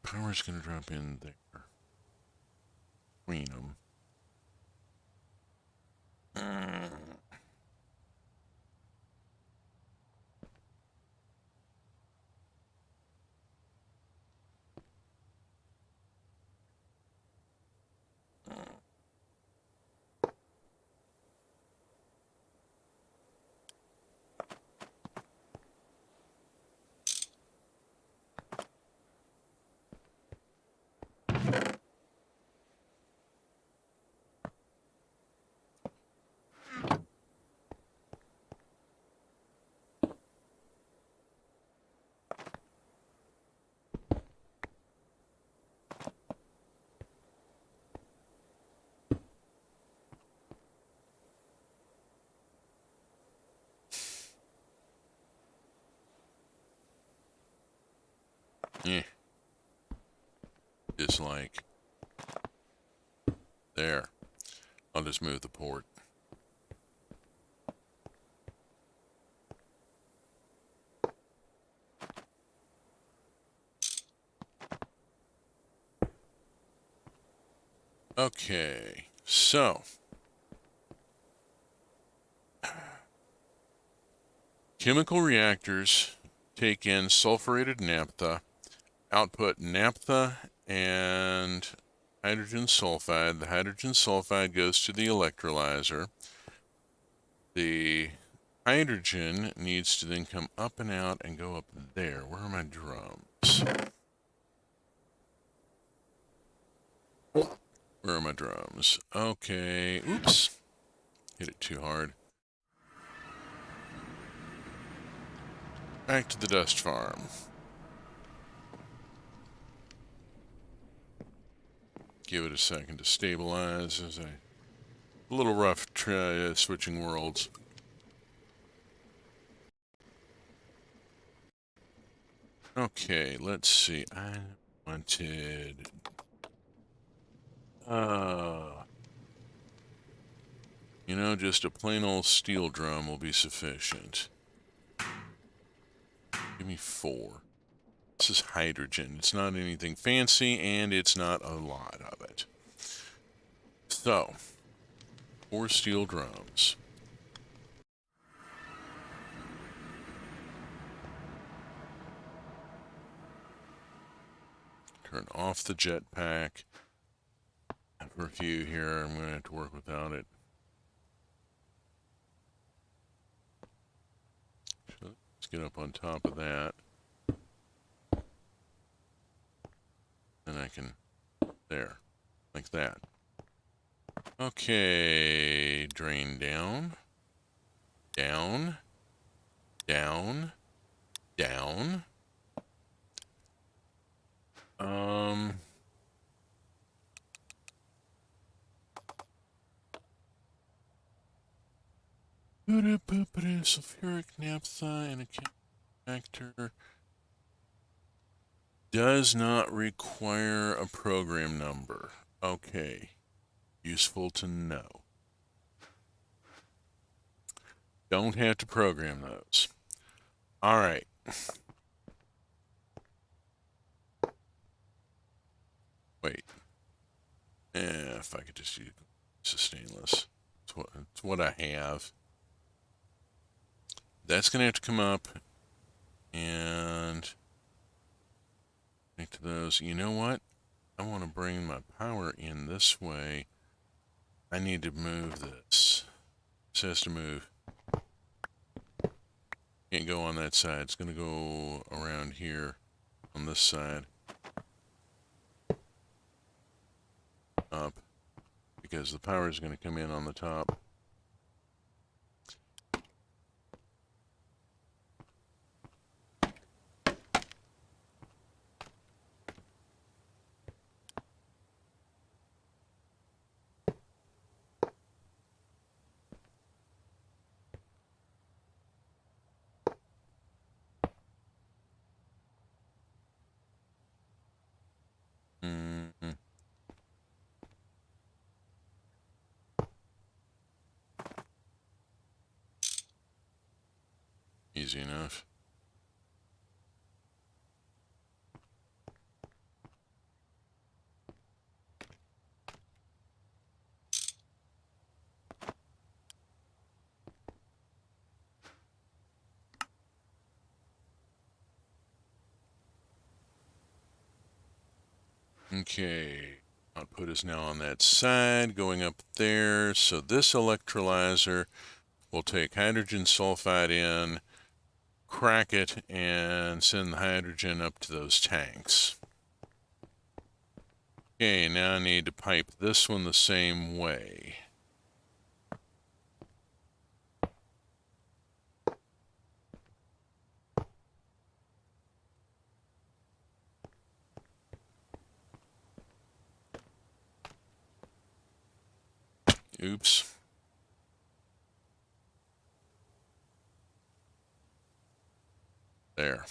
Power's gonna drop in there. Between them. Yeah. Just like there. I'll just move the port. Okay, so chemical reactors take in sulfurated naphtha, output naphtha and hydrogen sulfide. The hydrogen sulfide goes to the electrolyzer. The hydrogen needs to then come up and out and go up there. Where are my drums? Where are my drums? Okay. Oops. Hit it too hard. Back to the dust farm. Give it a second to stabilize as a little rough switching worlds. Okay, let's see. I wanted you know, just a plain old steel drum will be sufficient. Give me 4. This is hydrogen. It's not anything fancy, and it's not a lot of it. So, 4 steel drums. Turn off the jetpack. For a few here, I'm going to have to work without it. So let's get up on top of that. And I can, there, like that. Okay, drain down, down, down, down. Sulfuric naphtha and a connector does not require a program number. Okay, useful to know. Don't have to program those. All right. Wait. If I could just use stainless. It's what I have. That's going to have to come up and connect to those. You know what? I want to bring my power in this way. I need to move this. This has to move. Can't go on that side. It's going to go around here on this side. Up. Because the power is going to come in on the top. Mm-hmm. Easy enough. Okay, output is now on that side, going up there. So this electrolyzer will take hydrogen sulfide in, crack it, and send the hydrogen up to those tanks. Okay, now I need to pipe this one the same way. Oops. There.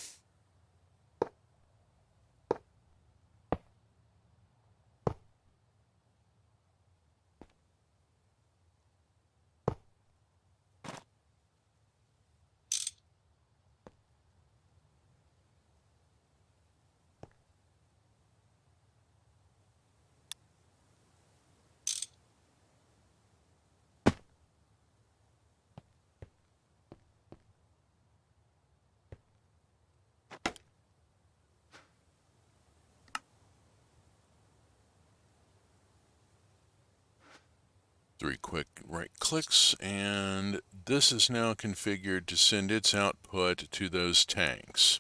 Three quick right clicks, and this is now configured to send its output to those tanks.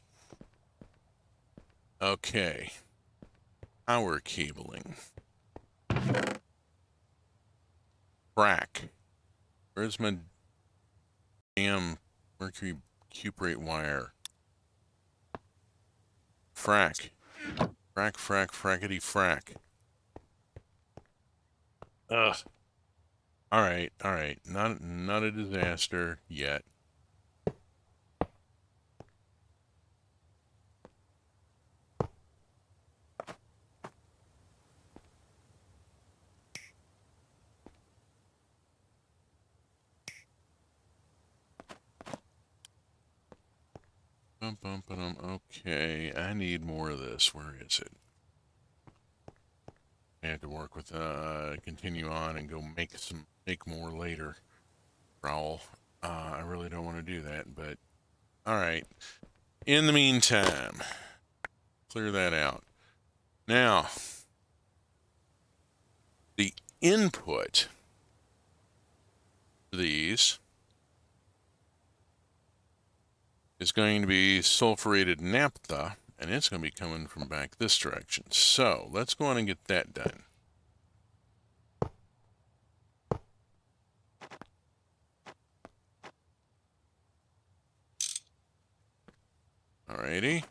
Okay. Power cabling. Frack. Where's my damn mercury cuprate wire? Frack. Frack, frack, frackety frack. Ugh. Alright. Not a disaster yet. Okay, I need more of this. Where is it? I have to work with, continue on and go make more later. Growl. I really don't want to do that, but alright. In the meantime, clear that out. Now, the input for these is going to be sulfurated naphtha, and it's going to be coming from back this direction. So let's go on and get that done. Alrighty.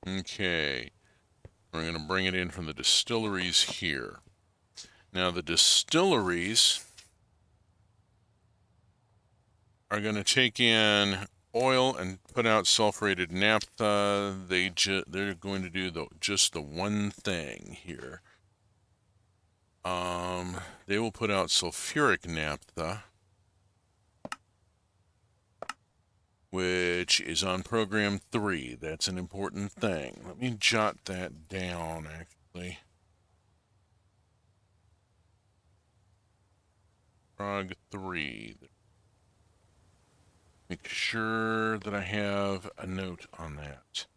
Okay. We're going to bring it in from the distilleries here. Now the distilleries are going to take in oil and put out sulfurated naphtha. They're going to do just the one thing here. They will put out sulfuric naphtha, which is on program 3. That's an important thing. Let me jot that down, actually. Prog 3. Make sure that I have a note on that.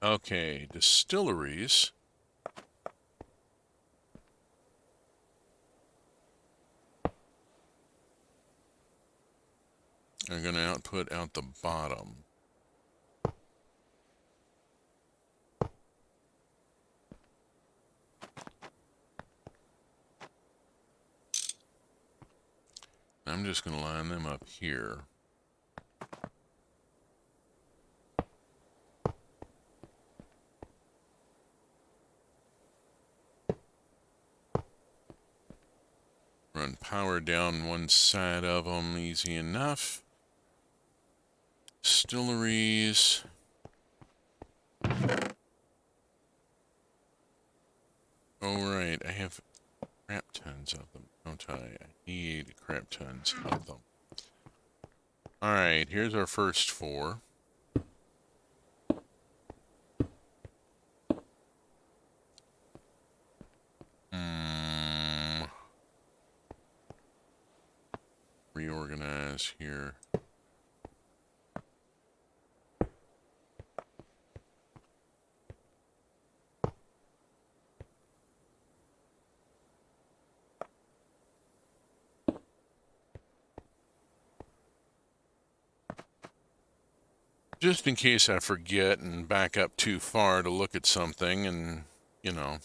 Okay, distilleries. I'm going to output out the bottom. I'm just going to line them up here. Run power down one side of them, easy enough. Distilleries. Oh, right, I have crap tons of them, don't I? I need crap tons of them. Alright, here's our first 4. Reorganize here. Just in case I forget and back up too far to look at something, and, you know,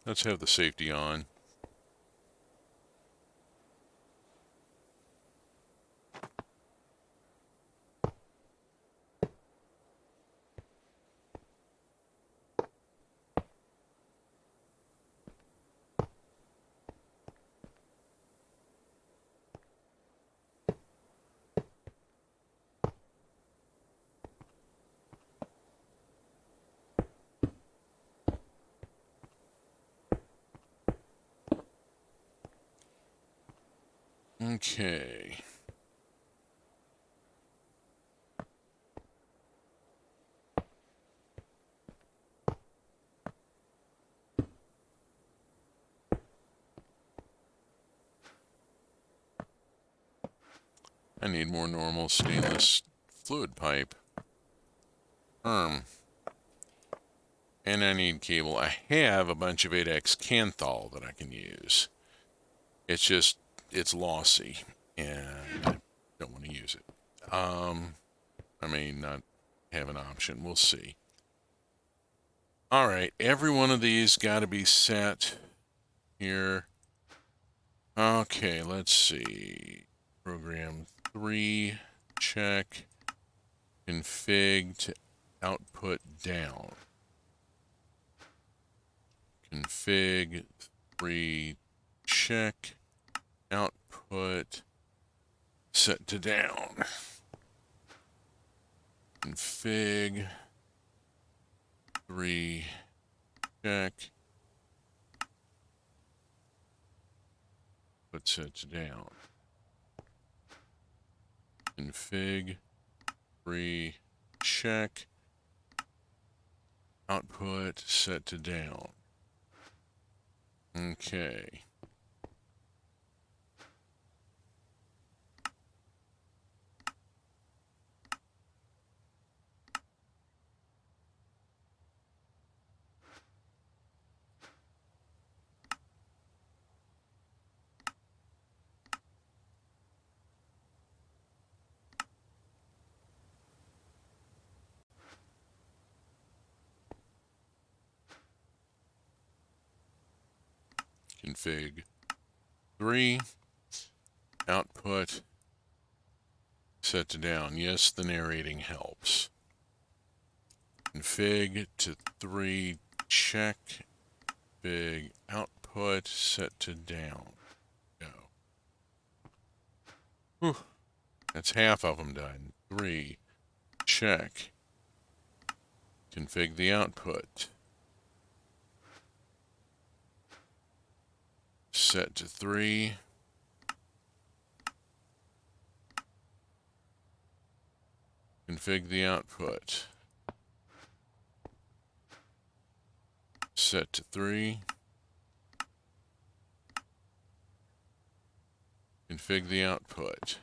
let's have the safety on. Okay. I need more normal stainless fluid pipe. And I need cable. I have a bunch of 8X Canthol that I can use. It's just, it's lossy, and I don't want to use it. I may not have an option. We'll see. All right, every one of these got to be set here. Okay, let's see. Program 3, check. Config to output down. Config 3, check. Output set to down. Config 3, check. Put set to down. Config 3, check. Output set to down. Okay. Config 3, output set to down. Yes, the narrating helps. Config to 3, check. Config output set to down. Go. Whew. That's half of them done. 3, check. Config the output. Set to 3. Config the output. Set to 3. Config the output.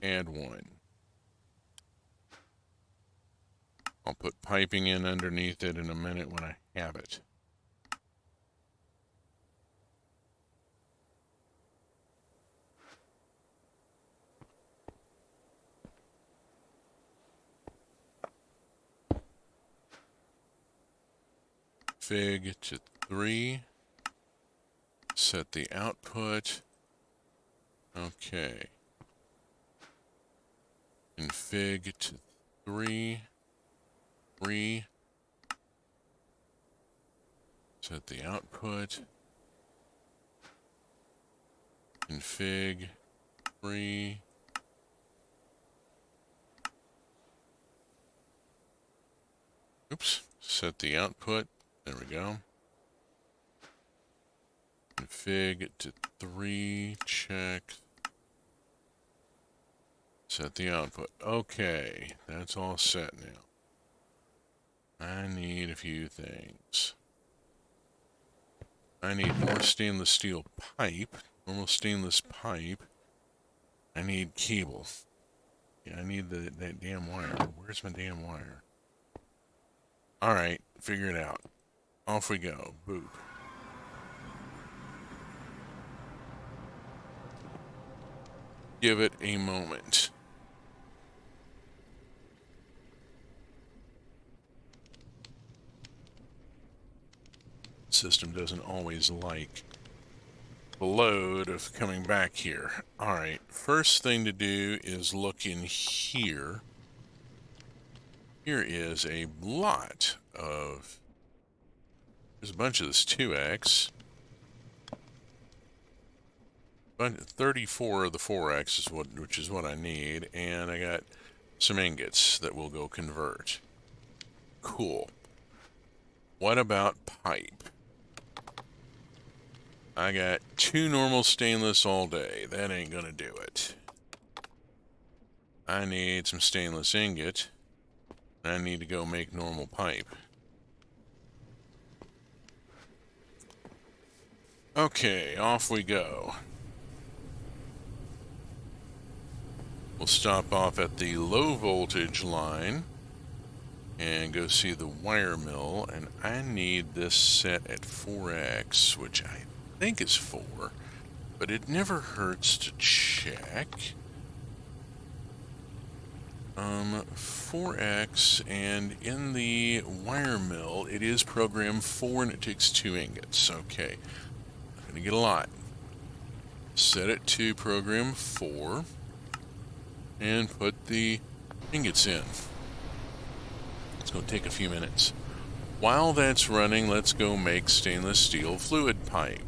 Add 1. I'll put piping in underneath it in a minute when I have it. Config to 3. Set the output. Okay. Config to 3. Set the output. Config 3. Oops. Set the output. There we go. Config to 3. Check. Set the output. Okay. That's all set now. I need a few things. I need more stainless steel pipe. Normal stainless pipe. I need cable. Yeah, I need that damn wire. Where's my damn wire? Alright, figure it out. Off we go. Boop. Give it a moment. System doesn't always like the load of coming back here. Alright, first thing to do is look in here. Here is a lot of... There's a bunch of this 2X. 34 of the 4X is which is what I need, and I got some ingots that will go convert. Cool. What about pipe? I got 2 normal stainless all day. That ain't gonna do it. I need some stainless ingot. I need to go make normal pipe. Okay, off we go. We'll stop off at the low voltage line and go see the wire mill, and I need this set at 4x, which I think is 4, but it never hurts to check. 4x, and in the wire mill it is program 4 and it takes 2 ingots. Okay, I'm gonna get a lot. Set it to program 4 and put the ingots in. It's going to take a few minutes. While that's running, let's go make stainless steel fluid pipe.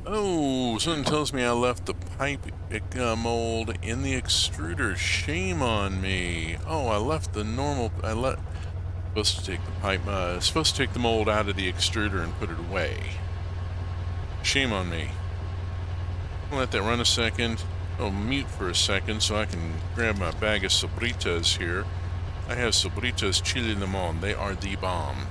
Oh, something tells me I left the pipe mold in the extruder. Shame on me. Oh, I left the normal. Supposed to take the pipe. Supposed to take the mold out of the extruder and put it away. Shame on me. I'll let that run a second. I'll mute for a second so I can grab my bag of Sabritas here. I have Sabritas Chili Limon. They are the bomb.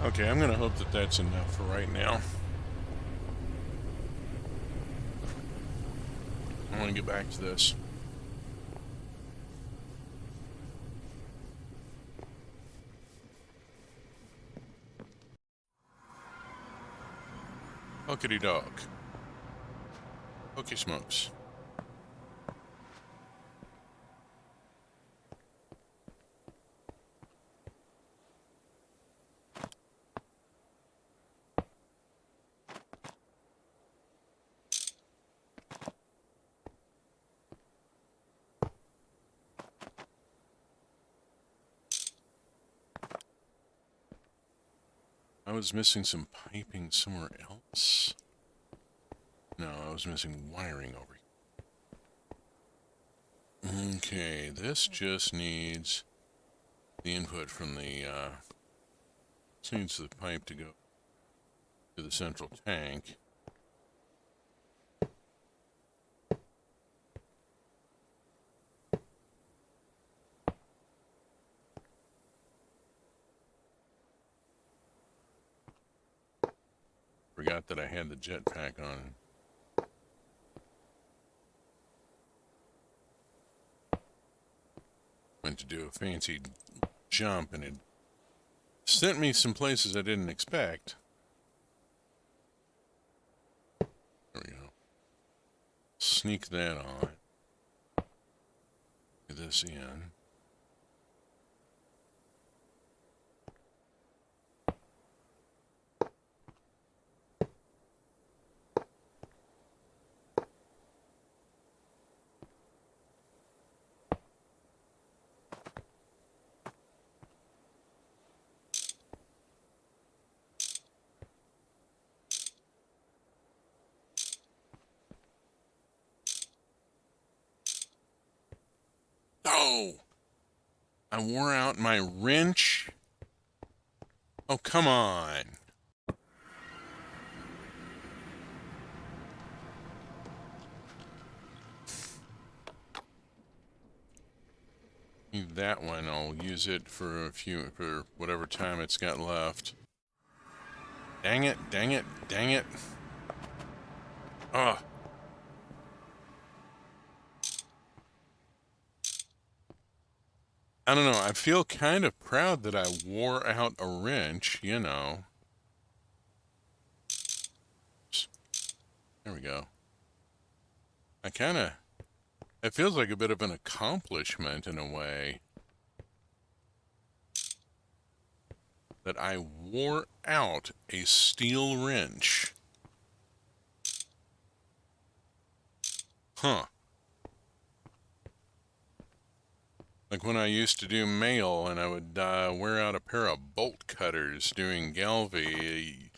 Okay, I'm going to hope that that's enough for right now. I want to get back to this. Hookity dog. Hooky smokes. I was missing some piping somewhere else. No, I was missing wiring over here. Okay, this just needs the input from the needs the pipe to go to the central tank. Forgot that I had the jetpack on. Went to do a fancy jump and it sent me some places I didn't expect. There we go. Sneak that on. Get this in. Oh! I wore out my wrench. Oh, come on. Leave that one. I'll use it for whatever time it's got left. Dang it, dang it, dang it. Ugh. I don't know. I feel kind of proud that I wore out a wrench, you know. There we go. It feels like a bit of an accomplishment in a way. That I wore out a steel wrench. Huh. Like when I used to do mail and I would wear out a pair of bolt cutters doing Galvy.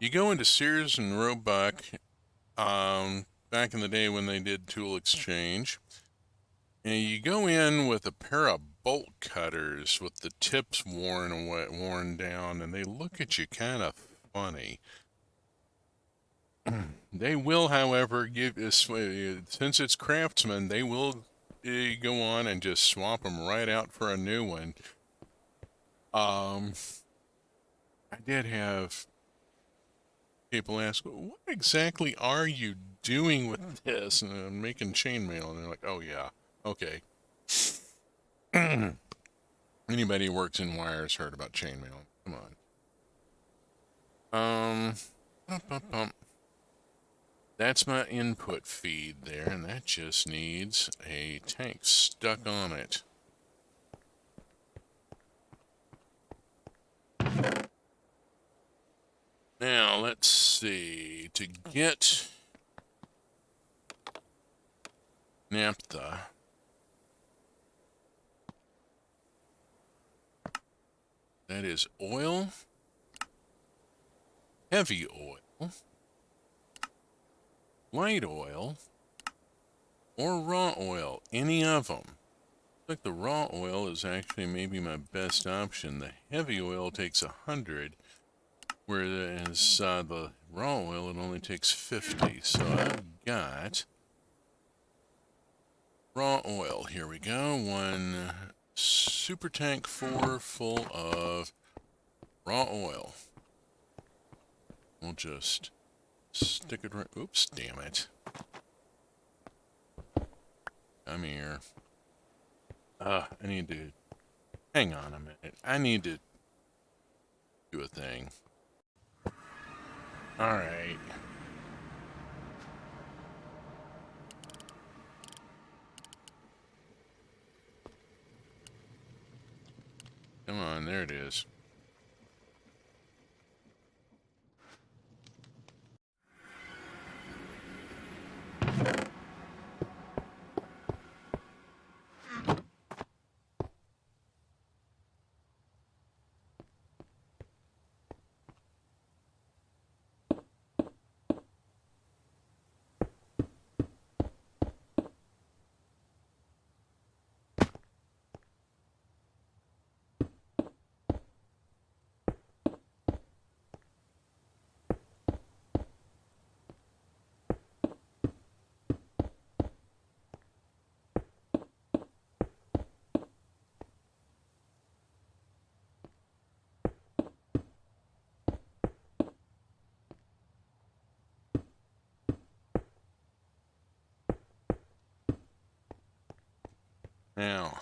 You go into Sears and Roebuck, back in the day when they did tool exchange, and you go in with a pair of bolt cutters with the tips worn down, and they look at you kind of funny. They will, however, give us, since it's Craftsman, they will go on and just swap them right out for a new one. I did have people ask, what exactly are you doing with this? And I'm making chainmail, and they're like, oh yeah, okay. Anybody who works in wires heard about chainmail. Come on. That's my input feed there, and that just needs a tank stuck on it. Now, let's see. To get naphtha, that is oil, heavy oil, light oil, or raw oil, any of them. I think the raw oil is actually maybe my best option. The heavy oil takes 100, whereas the raw oil, it only takes 50. So I've got raw oil. Here we go. One super tank 4 full of raw oil. We'll just stick it right. Oops, damn it. Come here. I need to. Hang on a minute. I need to do a thing. Alright. Come on, there it is. Now,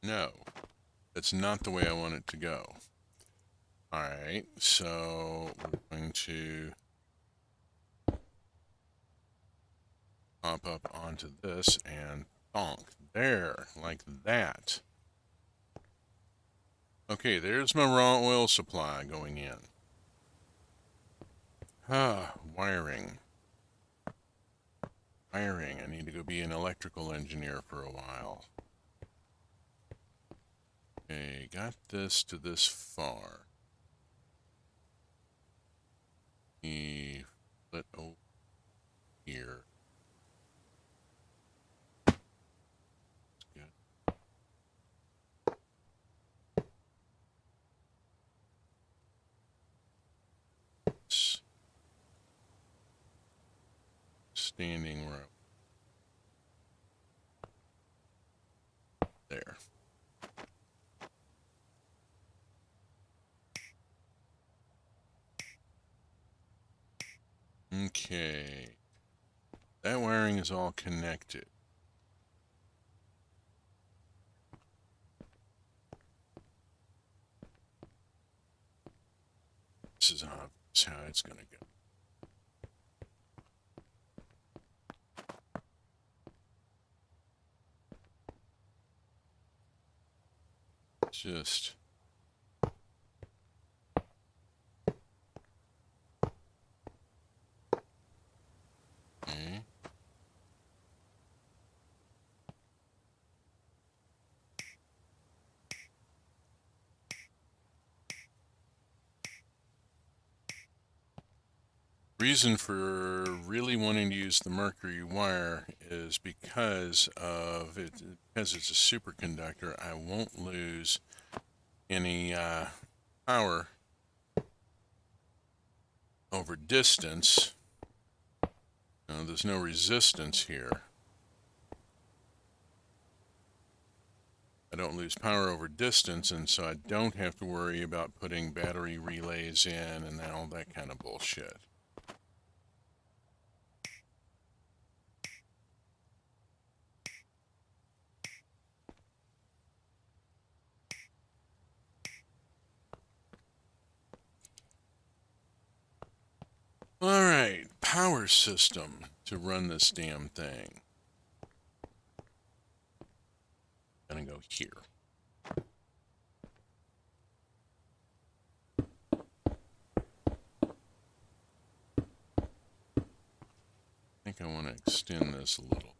no, that's not the way I want it to go. Alright, so we're going to pop up onto this and bonk. There, like that. Okay, there's my raw oil supply going in. Wiring. Wiring. I need to go be an electrical engineer for a while. Okay, got this to this far. Flip over here. Good. Standing row. There. Okay. That wiring is all connected. This is obvious how it's going to go. Just okay. Reason for really wanting to use the mercury wire is because of it, because it's a superconductor. I won't lose any power over distance. There's no resistance here. I don't lose power over distance, and so I don't have to worry about putting battery relays in and all that kind of bullshit. Alright, power system to run this damn thing. Gonna go here. I think I want to extend this a little.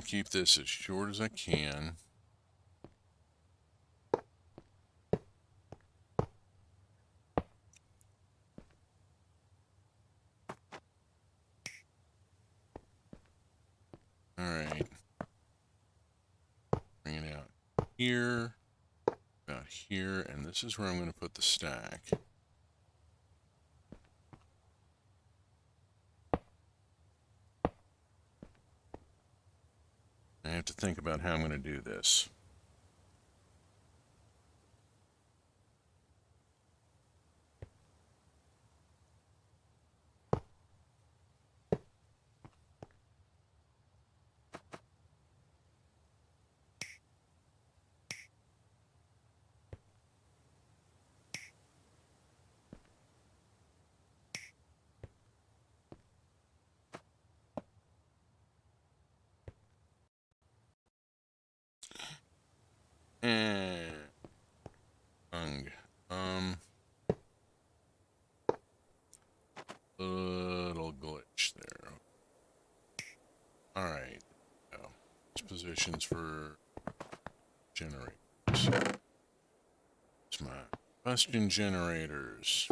Keep this as short as I can. Alright. Bring it out here, about here, and this is where I'm going to put the stack. I have to think about how I'm going to do this. And little glitch there. Alright. Positions for generators. It's my combustion generators.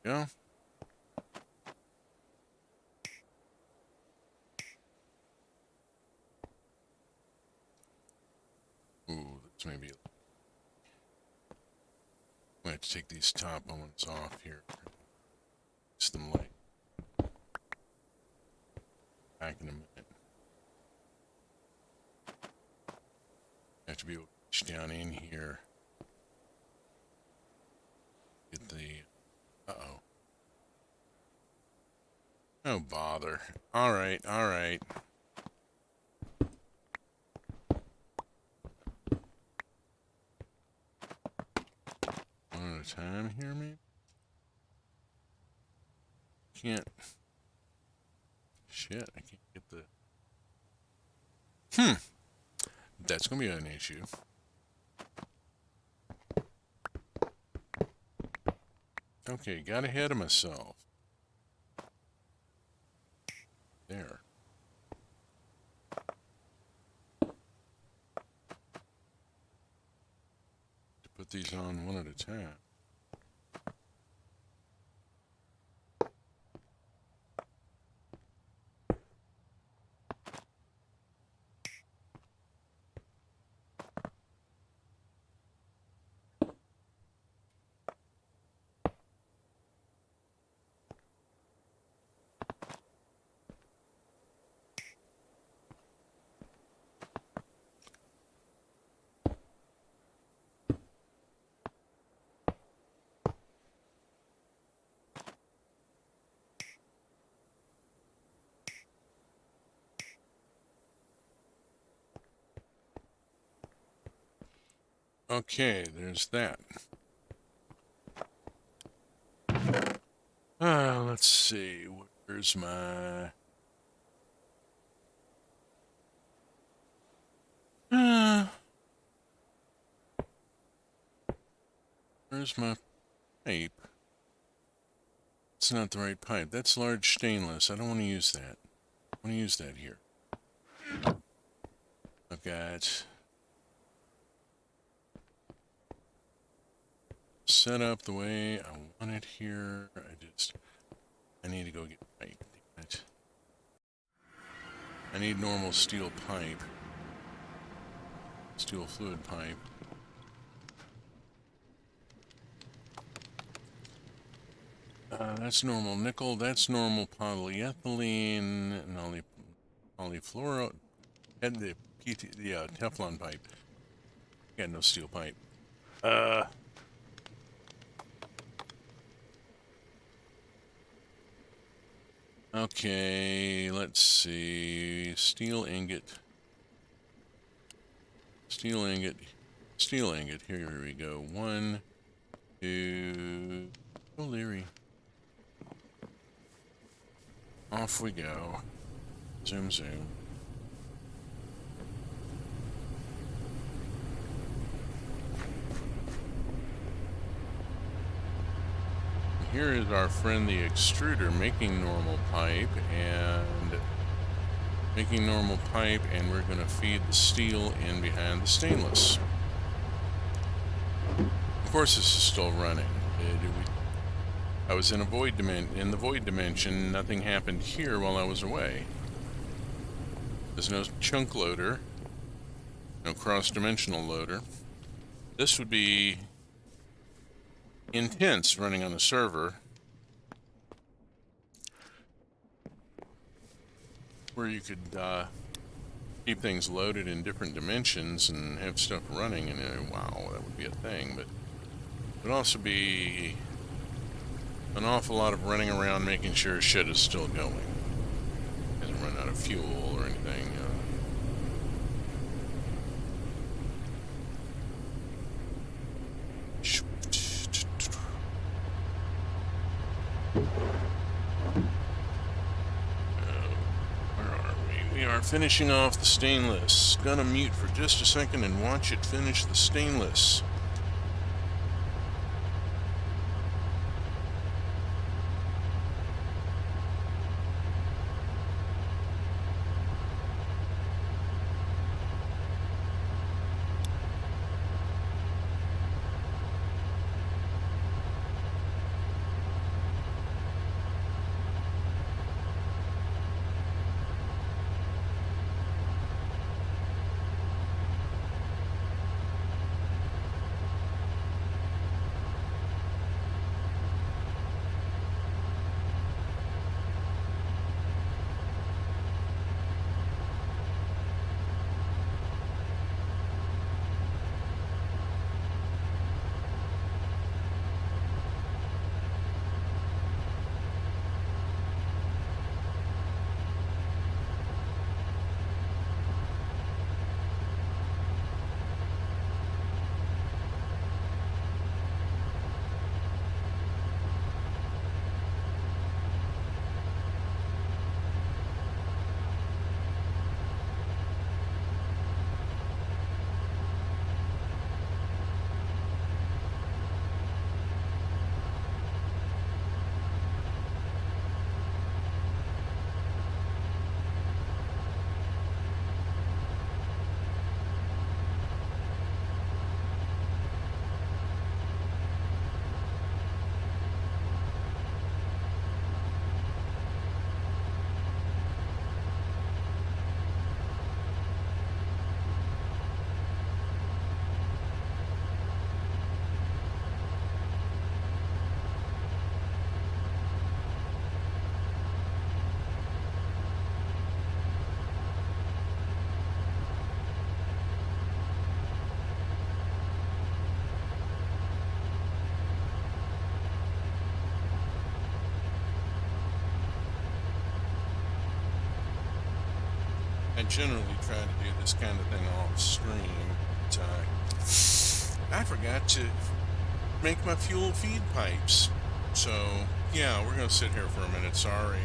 Go. maybe. I'm going to take these top ones off here. Just them light. Back in a minute. I have to be able to reach down in here. Get the... Uh-oh. No bother. Alright, alright. One at a time here, maybe? Can't... Shit, I can't get the... That's gonna be an issue. Okay, got ahead of myself. There. To put these on one at a time. Okay, there's that. Let's see. Where's my... Where's my pipe? It's not the right pipe. That's large stainless. I don't want to use that. I want to use that here. I've got... set up the way I want it here. I need to go get pipe. Damn it. I need normal steel pipe. Steel fluid pipe. That's normal nickel. That's normal polyethylene. Polyfluoro. And the Teflon pipe. Got no steel pipe. Okay, let's see. Steel ingot. Steel ingot. Steel ingot. Here we go. 1, 2. Oh, Leary. Off we go. Zoom, zoom. Here is our friend the extruder making normal pipe, and we're going to feed the steel in behind the stainless. Of course, this is still running. I was in the void dimension. Nothing happened here while I was away. There's no chunk loader, no cross-dimensional loader. This would be intense running on a server where you could keep things loaded in different dimensions and have stuff running, and wow, that would be a thing. But it would also be an awful lot of running around making sure shit is still going. Hasn't run out of fuel or anything. Where are we? We are finishing off the stainless. Gonna mute for just a second and watch it finish the stainless. generally try to do this kind of thing off stream, but I forgot to make my fuel feed pipes. So, yeah, we're going to sit here for a minute. Sorry.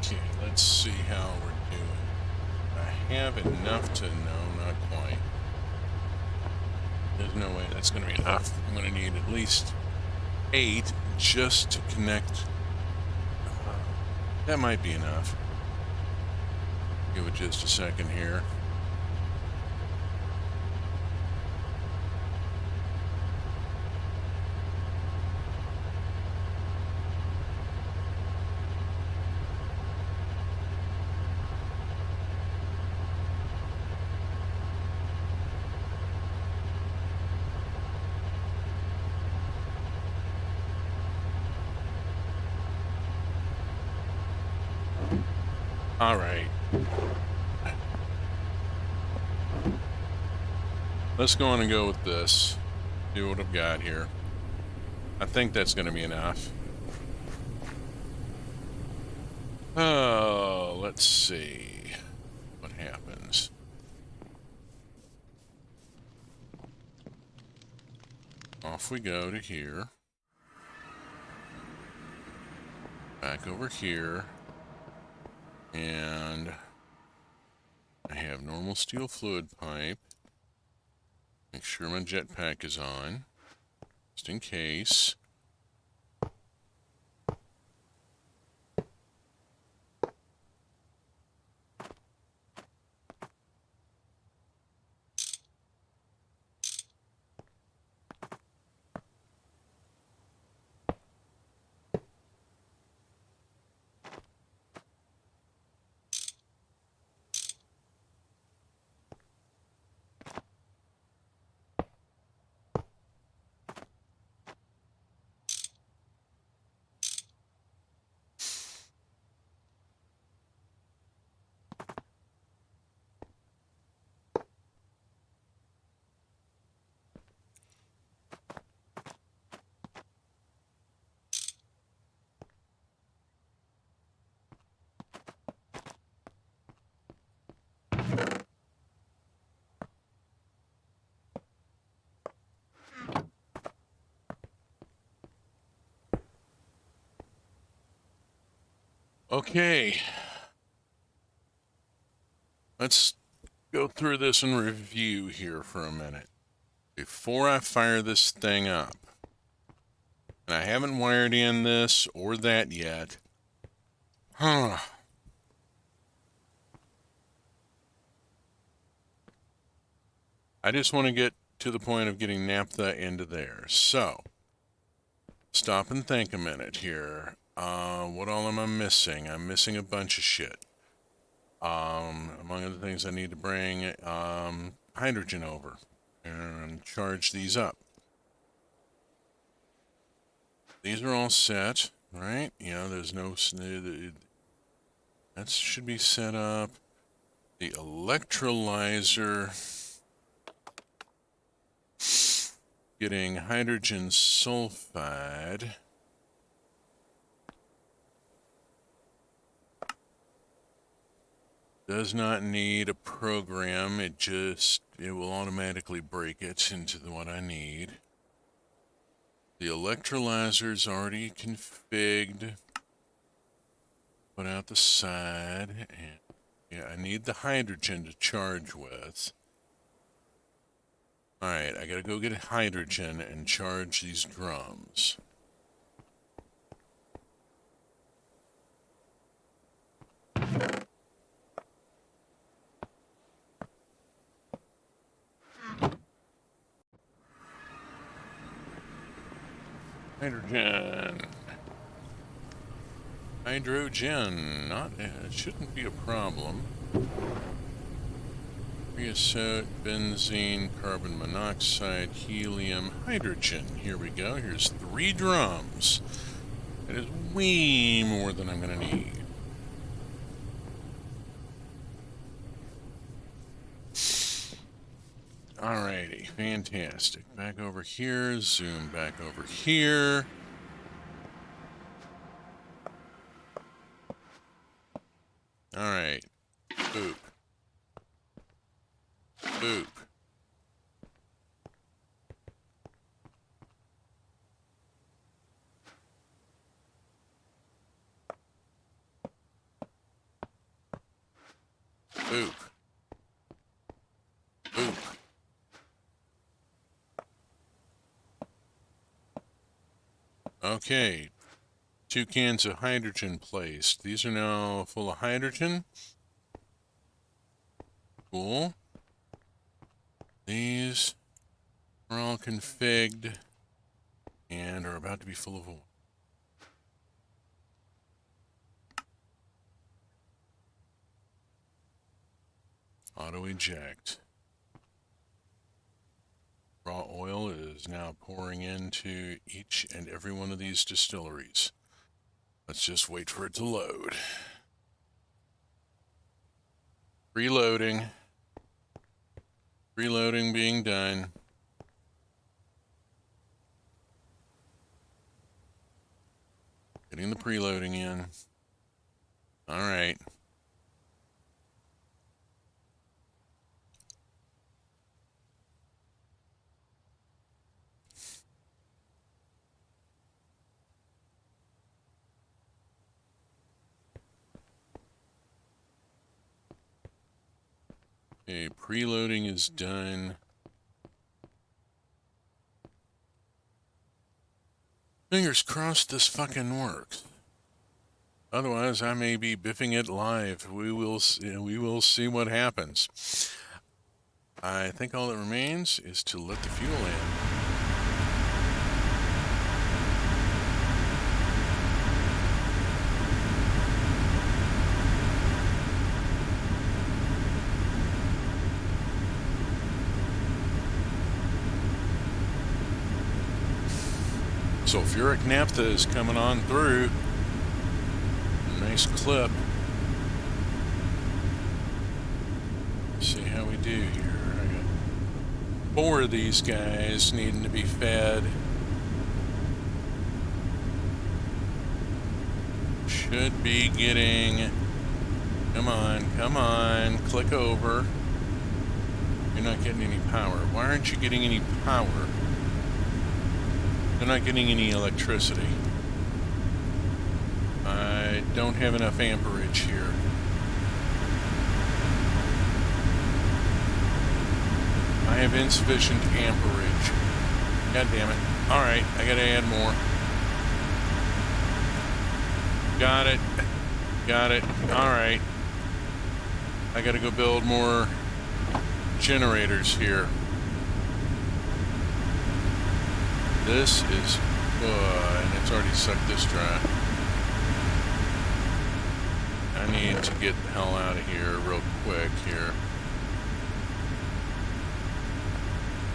Okay, let's see how we're doing. I have enough to know, not quite. There's no way that's going to be enough. I'm going to need at least 8 just to connect. That might be enough. Give it just a second here. All right. Let's go on and go with this. See what I've got here. I think that's going to be enough. Oh, let's see what happens. Off we go to here. Back over here. And I have normal steel fluid pipe. Make sure my jetpack is on, just in case. Okay. Let's go through this and review here for a minute. Before I fire this thing up, and I haven't wired in this or that yet. I just want to get to the point of getting naphtha into there. So, stop and think a minute here. What all am I missing? I'm missing a bunch of shit. Among other things, I need to bring hydrogen over and charge these up. These are all set, right? Yeah, there's no... That should be set up. The electrolyzer... Getting hydrogen sulfide. Does not need a program. It will automatically break it into what I need. The electrolyzer's already configured. Put out the side. And yeah, I need the hydrogen to charge with. Alright, I gotta go get hydrogen and charge these drums. Hydrogen. Hydrogen. It shouldn't be a problem. Creosote, benzene, carbon monoxide, helium, hydrogen. Here we go. Here's 3 drums. That is way more than I'm going to need. Alrighty, fantastic. Back over here, zoom back over here. Alright, boop. Boop. Boop. Boop. Okay, 2 cans of hydrogen placed. These are now full of hydrogen. Cool. These are all configured and are about to be full of oil. Auto eject. Raw oil is now pouring into each and every one of these distilleries. Let's just wait for it to load. Reloading. Reloading being done. Getting the preloading in. All right. Okay, preloading is done. Fingers crossed this fucking works. Otherwise, I may be biffing it live. We will see what happens. I think all that remains is to let the fuel in. Sulfuric naphtha is coming on through. Nice clip. Let's see how we do here. I got 4 of these guys needing to be fed. Should be getting... Come on, click over. You're not getting any power. Why aren't you getting any power? They're not getting any electricity. I don't have enough amperage here. I have insufficient amperage. God damn it. Alright, I gotta add more. Got it. Got it. Alright. I gotta go build more generators here. This is, and it's already sucked this dry. I need to get the hell out of here real quick here.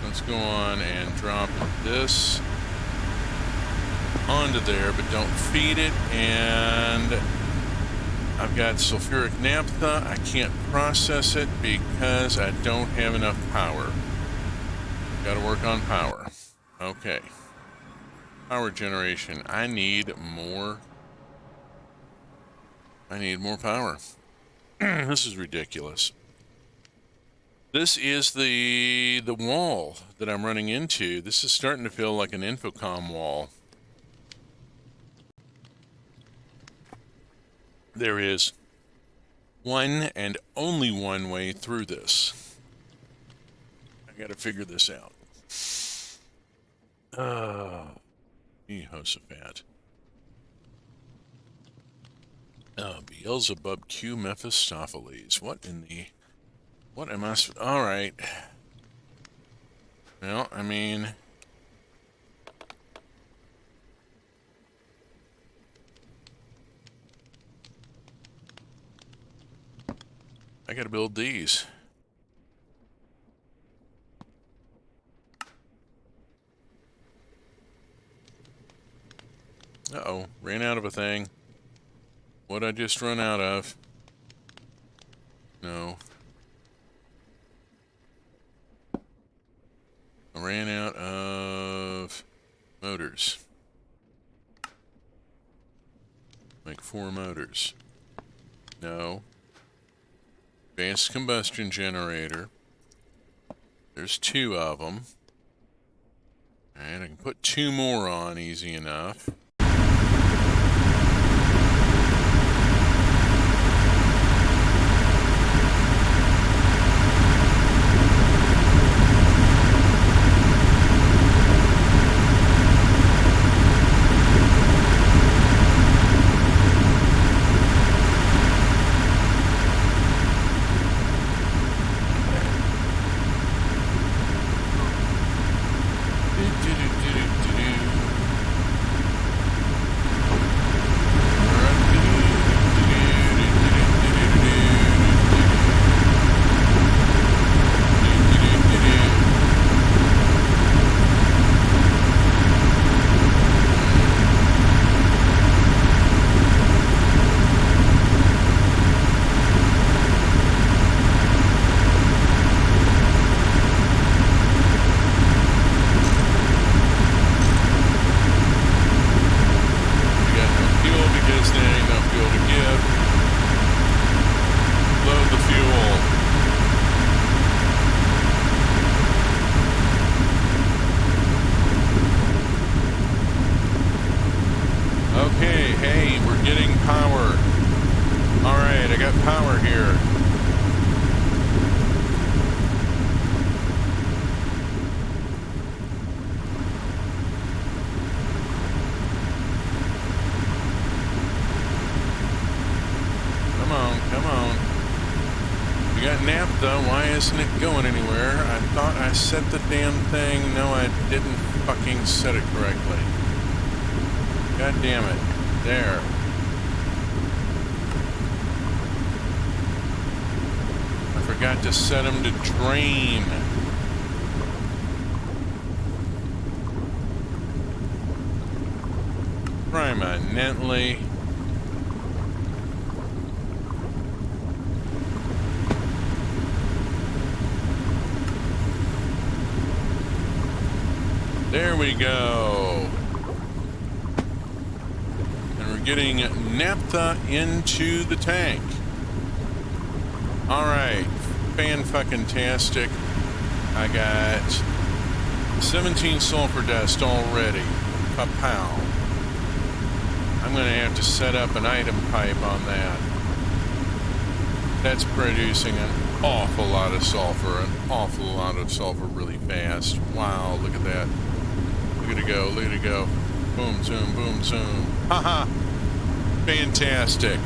Let's go on and drop this onto there, but don't feed it. And I've got sulfuric naphtha. I can't process it because I don't have enough power. Got to work on power. Okay. Power generation. I need more power. This is ridiculous. This is the wall that I'm running into. This is starting to feel like an infocom wall. There is one and only one way through this. I gotta figure this out. Jehoshaphat. Beelzebub Q Mephistopheles. What am I... Alright. Well, I mean... I gotta build these. Uh-oh, ran out of a thing. What'd I just run out of? No. I ran out of motors. Make 4 motors. No. Advanced combustion generator. There's 2 of them. And I can put 2 more on easy enough. Okay, hey, we're getting power. Alright, I got power here. Come on, come on. We got naphtha, why isn't it going anywhere? I thought I set the damn thing. No, I didn't fucking set it correctly. God damn it. There. I forgot to set them to drain. Permanently. There we go. Getting naphtha into the tank. Alright, fan-fucking-tastic. I got 17 sulfur dust already. Pow. I'm gonna have to set up an item pipe on that. That's producing an awful lot of sulfur, really fast. Wow, look at that. Look at it go, look at it go. Boom, zoom, boom, zoom. Haha! Fantastic.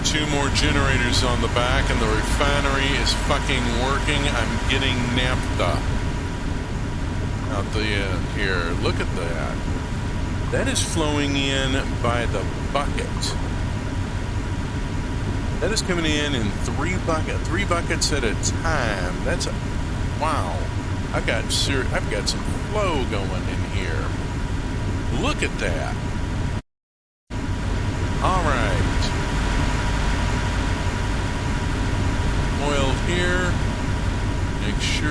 2 more generators on the back and the refinery is fucking working. I'm getting naphtha. out the end here. Look at that. That is flowing in by the bucket. That is coming in 3 buckets at a time. That's wow. I've got some flow going in here. Look at that. All right. Oil here. Make sure